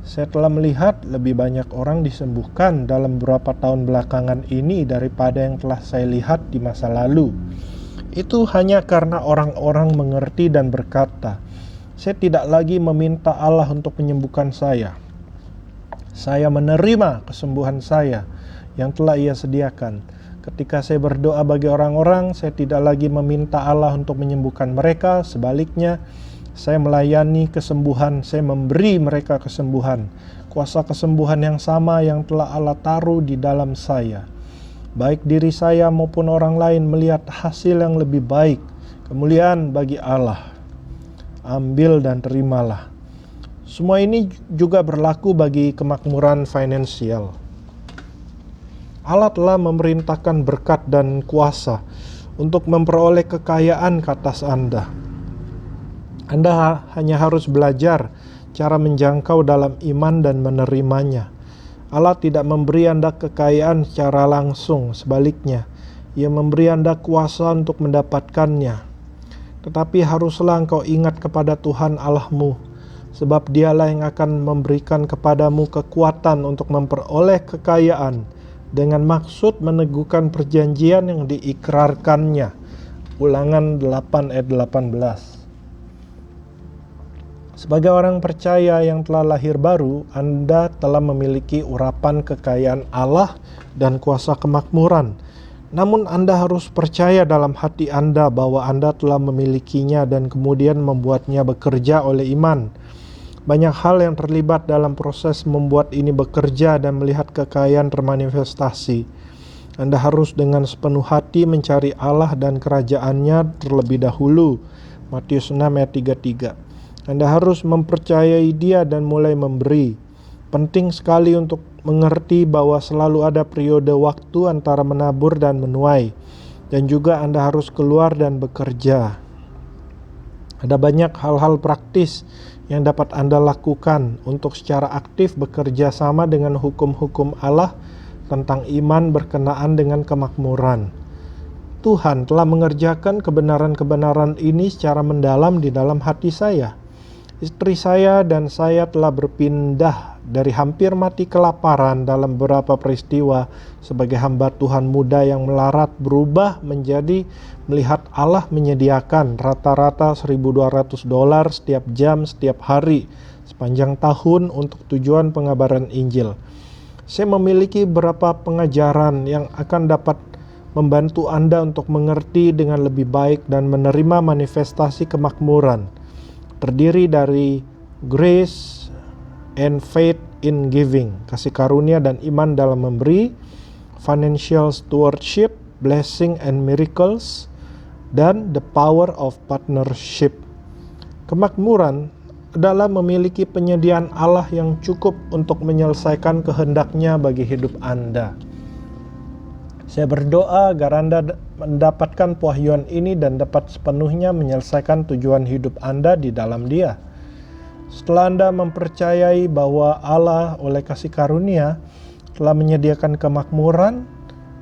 Saya telah melihat lebih banyak orang disembuhkan dalam beberapa tahun belakangan ini daripada yang telah saya lihat di masa lalu. Itu hanya karena orang-orang mengerti dan berkata, saya tidak lagi meminta Allah untuk menyembuhkan saya. Saya menerima kesembuhan saya yang telah Ia sediakan. Ketika saya berdoa bagi orang-orang, saya tidak lagi meminta Allah untuk menyembuhkan mereka. Sebaliknya, saya melayani kesembuhan, saya memberi mereka kesembuhan. Kuasa kesembuhan yang sama yang telah Allah taruh di dalam saya. Baik diri saya maupun orang lain melihat hasil yang lebih baik. Kemuliaan bagi Allah. Ambil dan terimalah. Semua ini juga berlaku bagi kemakmuran finansial. Allah telah memerintahkan berkat dan kuasa untuk memperoleh kekayaan ke atas Anda. Anda hanya harus belajar cara menjangkau dalam iman dan menerimanya. Allah tidak memberi Anda kekayaan secara langsung, sebaliknya, Ia memberi Anda kuasa untuk mendapatkannya. Tetapi haruslah engkau ingat kepada Tuhan Allahmu, sebab Dialah yang akan memberikan kepadamu kekuatan untuk memperoleh kekayaan dengan maksud meneguhkan perjanjian yang diikrarkannya. Ulangan 8 ayat 18. Sebagai orang percaya yang telah lahir baru, Anda telah memiliki urapan kekayaan Allah dan kuasa kemakmuran. Namun Anda harus percaya dalam hati Anda bahwa Anda telah memilikinya dan kemudian membuatnya bekerja oleh iman. Banyak hal yang terlibat dalam proses membuat ini bekerja dan melihat kekayaan termanifestasi. Anda harus dengan sepenuh hati mencari Allah dan kerajaannya terlebih dahulu. Matius 6 ayat 33. Anda harus mempercayai Dia dan mulai memberi. Penting sekali untuk mengerti bahwa selalu ada periode waktu antara menabur dan menuai. Dan juga Anda harus keluar dan bekerja. Ada banyak hal-hal praktis yang dapat Anda lakukan untuk secara aktif bekerja sama dengan hukum-hukum Allah tentang iman berkenaan dengan kemakmuran. Tuhan telah mengerjakan kebenaran-kebenaran ini secara mendalam di dalam hati saya. Istri saya dan saya telah berpindah dari hampir mati kelaparan dalam beberapa peristiwa sebagai hamba Tuhan muda yang melarat berubah menjadi melihat Allah menyediakan rata-rata $1.200 setiap jam setiap hari sepanjang tahun untuk tujuan pengabaran Injil. Saya memiliki beberapa pengajaran yang akan dapat membantu Anda untuk mengerti dengan lebih baik dan menerima manifestasi kemakmuran. Terdiri dari grace and faith in giving, kasih karunia dan iman dalam memberi, financial stewardship, blessing and miracles, dan the power of partnership. Kemakmuran adalah memiliki penyediaan Allah yang cukup untuk menyelesaikan kehendak-Nya bagi hidup Anda. Saya berdoa agar Anda mendapatkan pewahyuan ini dan dapat sepenuhnya menyelesaikan tujuan hidup Anda di dalam Dia. Setelah Anda mempercayai bahwa Allah oleh kasih karunia telah menyediakan kemakmuran,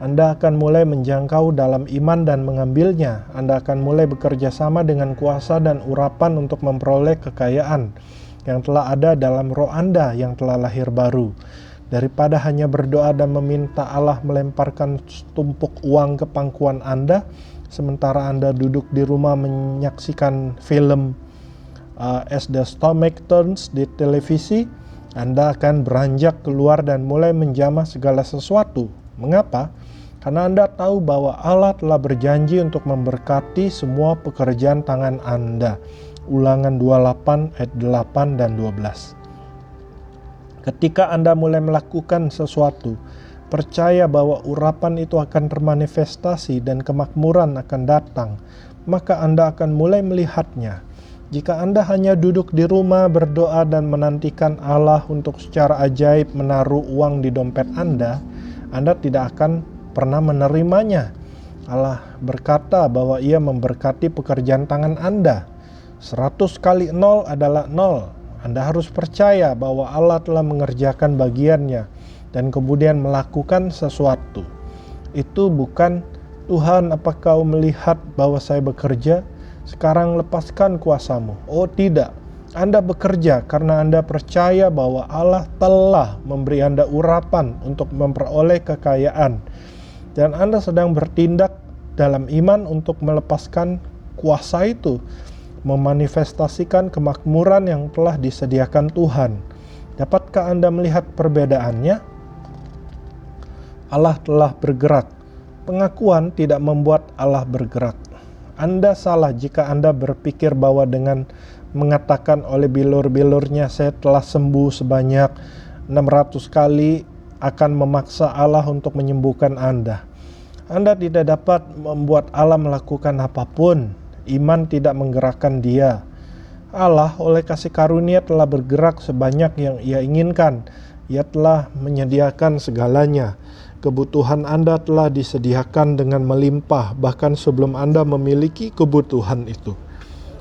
Anda akan mulai menjangkau dalam iman dan mengambilnya. Anda akan mulai bekerja sama dengan kuasa dan urapan untuk memperoleh kekayaan yang telah ada dalam roh Anda yang telah lahir baru. Daripada hanya berdoa dan meminta Allah melemparkan tumpuk uang ke pangkuan Anda, sementara Anda duduk di rumah menyaksikan film As the Stomach Turns di televisi, Anda akan beranjak keluar dan mulai menjamah segala sesuatu. Mengapa? Karena Anda tahu bahwa Allah telah berjanji untuk memberkati semua pekerjaan tangan Anda. Ulangan 28 ayat 8 dan 12. Ketika Anda mulai melakukan sesuatu, percaya bahwa urapan itu akan termanifestasi dan kemakmuran akan datang, maka Anda akan mulai melihatnya. Jika Anda hanya duduk di rumah berdoa dan menantikan Allah untuk secara ajaib menaruh uang di dompet Anda tidak akan pernah menerimanya. Allah berkata bahwa Ia memberkati pekerjaan tangan Anda. 100 kali 0 adalah 0. Anda harus percaya bahwa Allah telah mengerjakan bagiannya dan kemudian melakukan sesuatu. Itu bukan, Tuhan, apa kau melihat bahwa saya bekerja? Sekarang lepaskan kuasamu. Oh tidak, Anda bekerja karena Anda percaya bahwa Allah telah memberi Anda urapan untuk memperoleh kekayaan. Dan Anda sedang bertindak dalam iman untuk melepaskan kuasa itu, memanifestasikan kemakmuran yang telah disediakan Tuhan. Dapatkah Anda melihat perbedaannya? Allah telah bergerak. Pengakuan tidak membuat Allah bergerak. Anda salah jika Anda berpikir bahwa dengan mengatakan oleh bilur-bilurnya saya telah sembuh sebanyak 600 kali akan memaksa Allah untuk menyembuhkan Anda. Anda tidak dapat membuat Allah melakukan apapun. Iman tidak menggerakkan Dia. Allah oleh kasih karunia telah bergerak sebanyak yang Ia inginkan. Ia telah menyediakan segalanya. Kebutuhan Anda telah disediakan dengan melimpah bahkan sebelum Anda memiliki kebutuhan itu.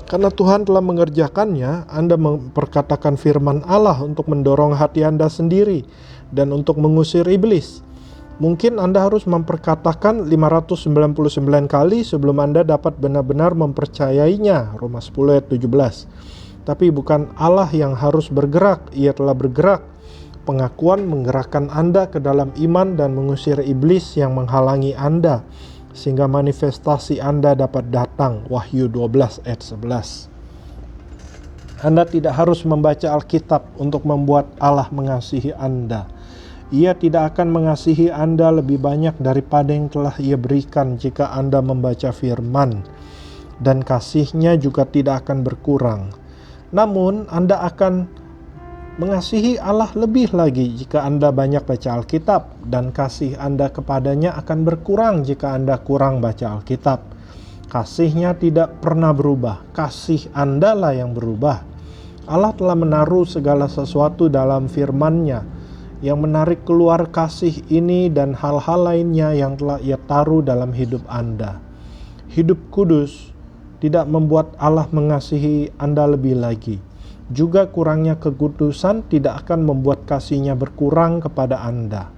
Karena Tuhan telah mengerjakannya, Anda memperkatakan firman Allah untuk mendorong hati Anda sendiri dan untuk mengusir iblis. Mungkin Anda harus memperkatakan 599 kali sebelum Anda dapat benar-benar mempercayainya. Roma 10 ayat 17. Tapi bukan Allah yang harus bergerak, Ia telah bergerak. Pengakuan menggerakkan Anda ke dalam iman dan mengusir iblis yang menghalangi Anda, sehingga manifestasi Anda dapat datang. Wahyu 12 ayat 11. Anda tidak harus membaca Alkitab untuk membuat Allah mengasihi Anda. Ia tidak akan mengasihi Anda lebih banyak daripada yang telah Ia berikan jika Anda membaca firman, dan kasih-Nya juga tidak akan berkurang. Namun Anda akan mengasihi Allah lebih lagi jika Anda banyak baca Alkitab, dan kasih Anda kepadanya akan berkurang jika Anda kurang baca Alkitab. Kasih-Nya tidak pernah berubah, kasih Anda lah yang berubah. Allah telah menaruh segala sesuatu dalam firman-Nya yang menarik keluar kasih ini dan hal-hal lainnya yang telah Ia taruh dalam hidup Anda. Hidup kudus tidak membuat Allah mengasihi Anda lebih lagi. Juga kurangnya kekudusan tidak akan membuat kasih-Nya berkurang kepada Anda.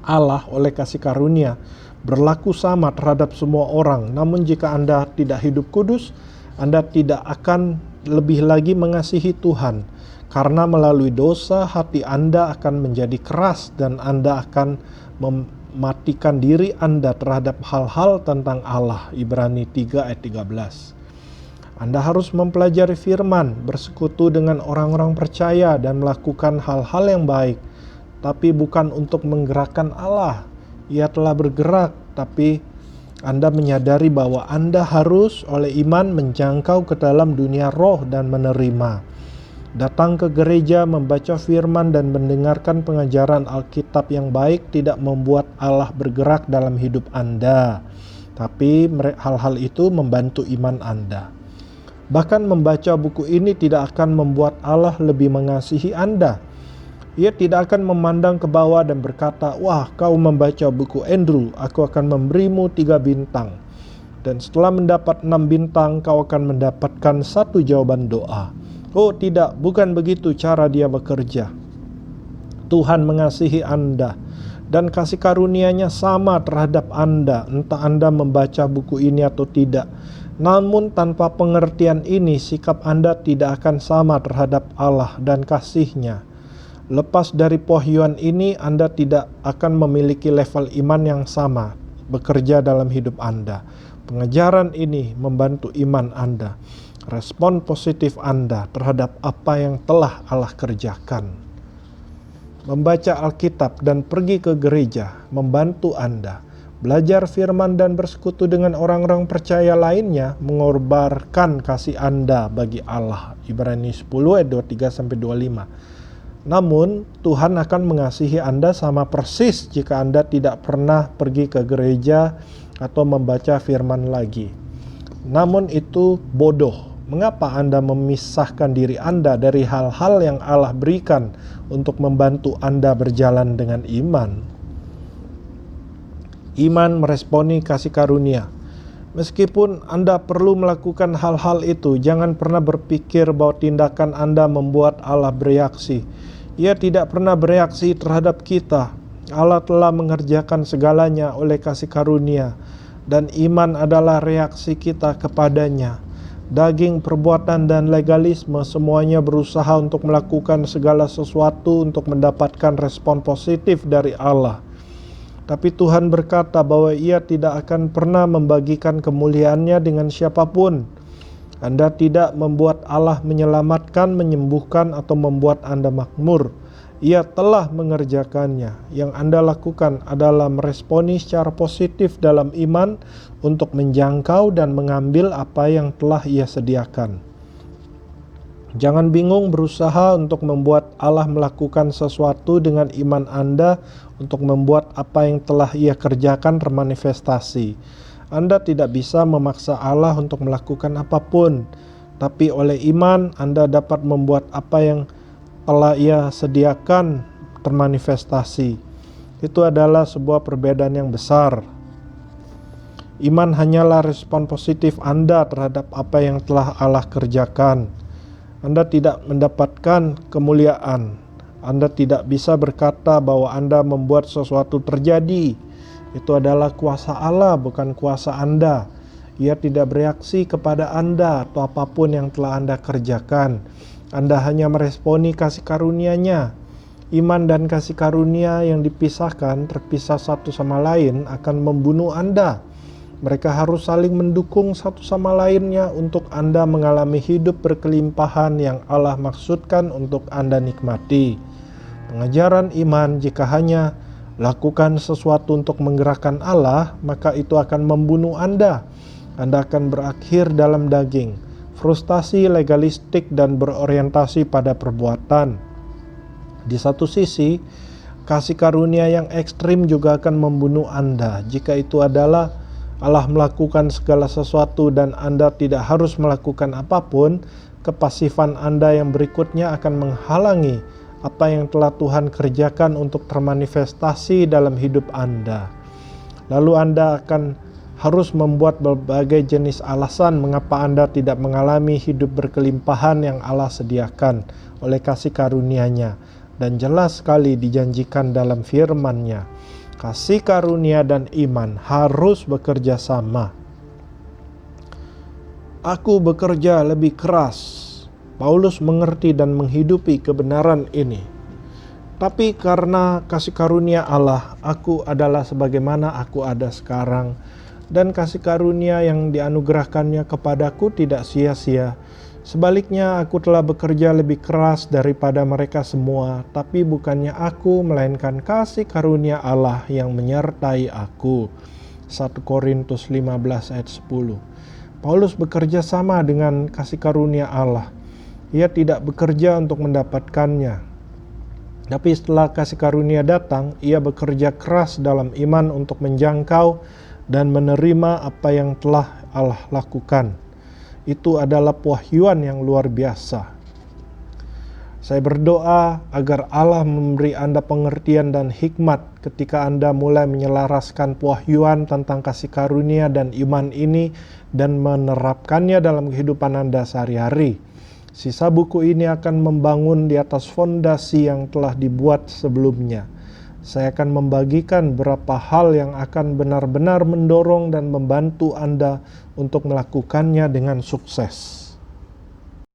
Allah oleh kasih karunia berlaku sama terhadap semua orang. Namun jika Anda tidak hidup kudus, Anda tidak akan lebih lagi mengasihi Tuhan. Karena melalui dosa hati Anda akan menjadi keras dan Anda akan mematikan diri Anda terhadap hal-hal tentang Allah. Ibrani 3 ayat 13. Anda harus mempelajari firman, bersekutu dengan orang-orang percaya dan melakukan hal-hal yang baik. tapi bukan untuk menggerakkan Allah. Ia telah bergerak, tapi Anda menyadari bahwa Anda harus oleh iman menjangkau ke dalam dunia roh dan menerima. Datang ke gereja, membaca firman dan mendengarkan pengajaran Alkitab yang baik tidak membuat Allah bergerak dalam hidup Anda, tapi hal-hal itu membantu iman Anda. Bahkan membaca buku ini tidak akan membuat Allah lebih mengasihi Anda. Ia tidak akan memandang ke bawah dan berkata, "Wah, kau membaca buku Andrew, aku akan memberimu 3 bintang. Dan setelah mendapat 6 bintang, kau akan mendapatkan 1 jawaban doa." Oh tidak, bukan begitu cara Dia bekerja. Tuhan mengasihi Anda, dan kasih karunia-Nya sama terhadap Anda, entah Anda membaca buku ini atau tidak. Namun tanpa pengertian ini, sikap Anda tidak akan sama terhadap Allah dan kasih-Nya. Lepas dari pohyuan ini, Anda tidak akan memiliki level iman yang sama bekerja dalam hidup Anda. Pengajaran ini membantu iman Anda, respon positif Anda terhadap apa yang telah Allah kerjakan. Membaca Alkitab dan pergi ke gereja membantu Anda. Belajar firman dan bersekutu dengan orang-orang percaya lainnya mengorbankan kasih Anda bagi Allah. Ibrani 10 ayat 23-25. Namun, Tuhan akan mengasihi Anda sama persis jika Anda tidak pernah pergi ke gereja atau membaca firman lagi. Namun itu bodoh. Mengapa Anda memisahkan diri Anda dari hal-hal yang Allah berikan untuk membantu Anda berjalan dengan iman? Iman meresponi kasih karunia. Meskipun Anda perlu melakukan hal-hal itu, jangan pernah berpikir bahwa tindakan Anda membuat Allah bereaksi. Ia tidak pernah bereaksi terhadap kita. Allah telah mengerjakan segalanya oleh kasih karunia, dan iman adalah reaksi kita kepadanya. Daging, perbuatan, dan legalisme semuanya berusaha untuk melakukan segala sesuatu untuk mendapatkan respon positif dari Allah. Tapi Tuhan berkata bahwa Ia tidak akan pernah membagikan kemuliaannya dengan siapapun. Anda tidak membuat Allah menyelamatkan, menyembuhkan, atau membuat Anda makmur. Ia telah mengerjakannya. Yang Anda lakukan adalah meresponi secara positif dalam iman untuk menjangkau dan mengambil apa yang telah Ia sediakan. Jangan bingung berusaha untuk membuat Allah melakukan sesuatu dengan iman Anda untuk membuat apa yang telah Ia kerjakan termanifestasi. Anda tidak bisa memaksa Allah untuk melakukan apapun, tapi oleh iman Anda dapat membuat apa yang telah Ia sediakan termanifestasi. Itu adalah sebuah perbedaan yang besar. Iman hanyalah respon positif Anda terhadap apa yang telah Allah kerjakan. Anda tidak mendapatkan kemuliaan. Anda tidak bisa berkata bahwa Anda membuat sesuatu terjadi. Itu adalah kuasa Allah, bukan kuasa Anda. Ia tidak bereaksi kepada Anda atau apapun yang telah Anda kerjakan. Anda hanya meresponi kasih karunia-Nya. Iman dan kasih karunia yang dipisahkan, terpisah satu sama lain, akan membunuh Anda. Mereka harus saling mendukung satu sama lainnya untuk Anda mengalami hidup berkelimpahan yang Allah maksudkan untuk Anda nikmati. Pengajaran iman jika hanya lakukan sesuatu untuk menggerakkan Allah, maka itu akan membunuh Anda. Anda akan berakhir dalam daging, frustasi, legalistik, dan berorientasi pada perbuatan. Di satu sisi, kasih karunia yang ekstrim juga akan membunuh Anda. Jika itu adalah Allah melakukan segala sesuatu dan Anda tidak harus melakukan apapun, kepasifan Anda yang berikutnya akan menghalangi apa yang telah Tuhan kerjakan untuk termanifestasi dalam hidup Anda. Lalu Anda akan harus membuat berbagai jenis alasan mengapa Anda tidak mengalami hidup berkelimpahan yang Allah sediakan oleh kasih karunia-Nya. Dan jelas sekali dijanjikan dalam firman-Nya, kasih karunia dan iman harus bekerja sama. Aku bekerja lebih keras. Paulus mengerti dan menghidupi kebenaran ini. Tapi karena kasih karunia Allah, aku adalah sebagaimana aku ada sekarang. Dan kasih karunia yang dianugerahkannya kepadaku tidak sia-sia. Sebaliknya, aku telah bekerja lebih keras daripada mereka semua, tapi bukannya aku, melainkan kasih karunia Allah yang menyertai aku. 1 Korintus 15 ayat 10. Paulus bekerja sama dengan kasih karunia Allah. Ia tidak bekerja untuk mendapatkannya. Tapi setelah kasih karunia datang, ia bekerja keras dalam iman untuk menjangkau dan menerima apa yang telah Allah lakukan. Itu adalah pewahyuan yang luar biasa. Saya berdoa agar Allah memberi Anda pengertian dan hikmat ketika Anda mulai menyelaraskan pewahyuan tentang kasih karunia dan iman ini dan menerapkannya dalam kehidupan Anda sehari-hari. Sisa buku ini akan membangun di atas fondasi yang telah dibuat sebelumnya. Saya akan membagikan beberapa hal yang akan benar-benar mendorong dan membantu Anda untuk melakukannya dengan sukses.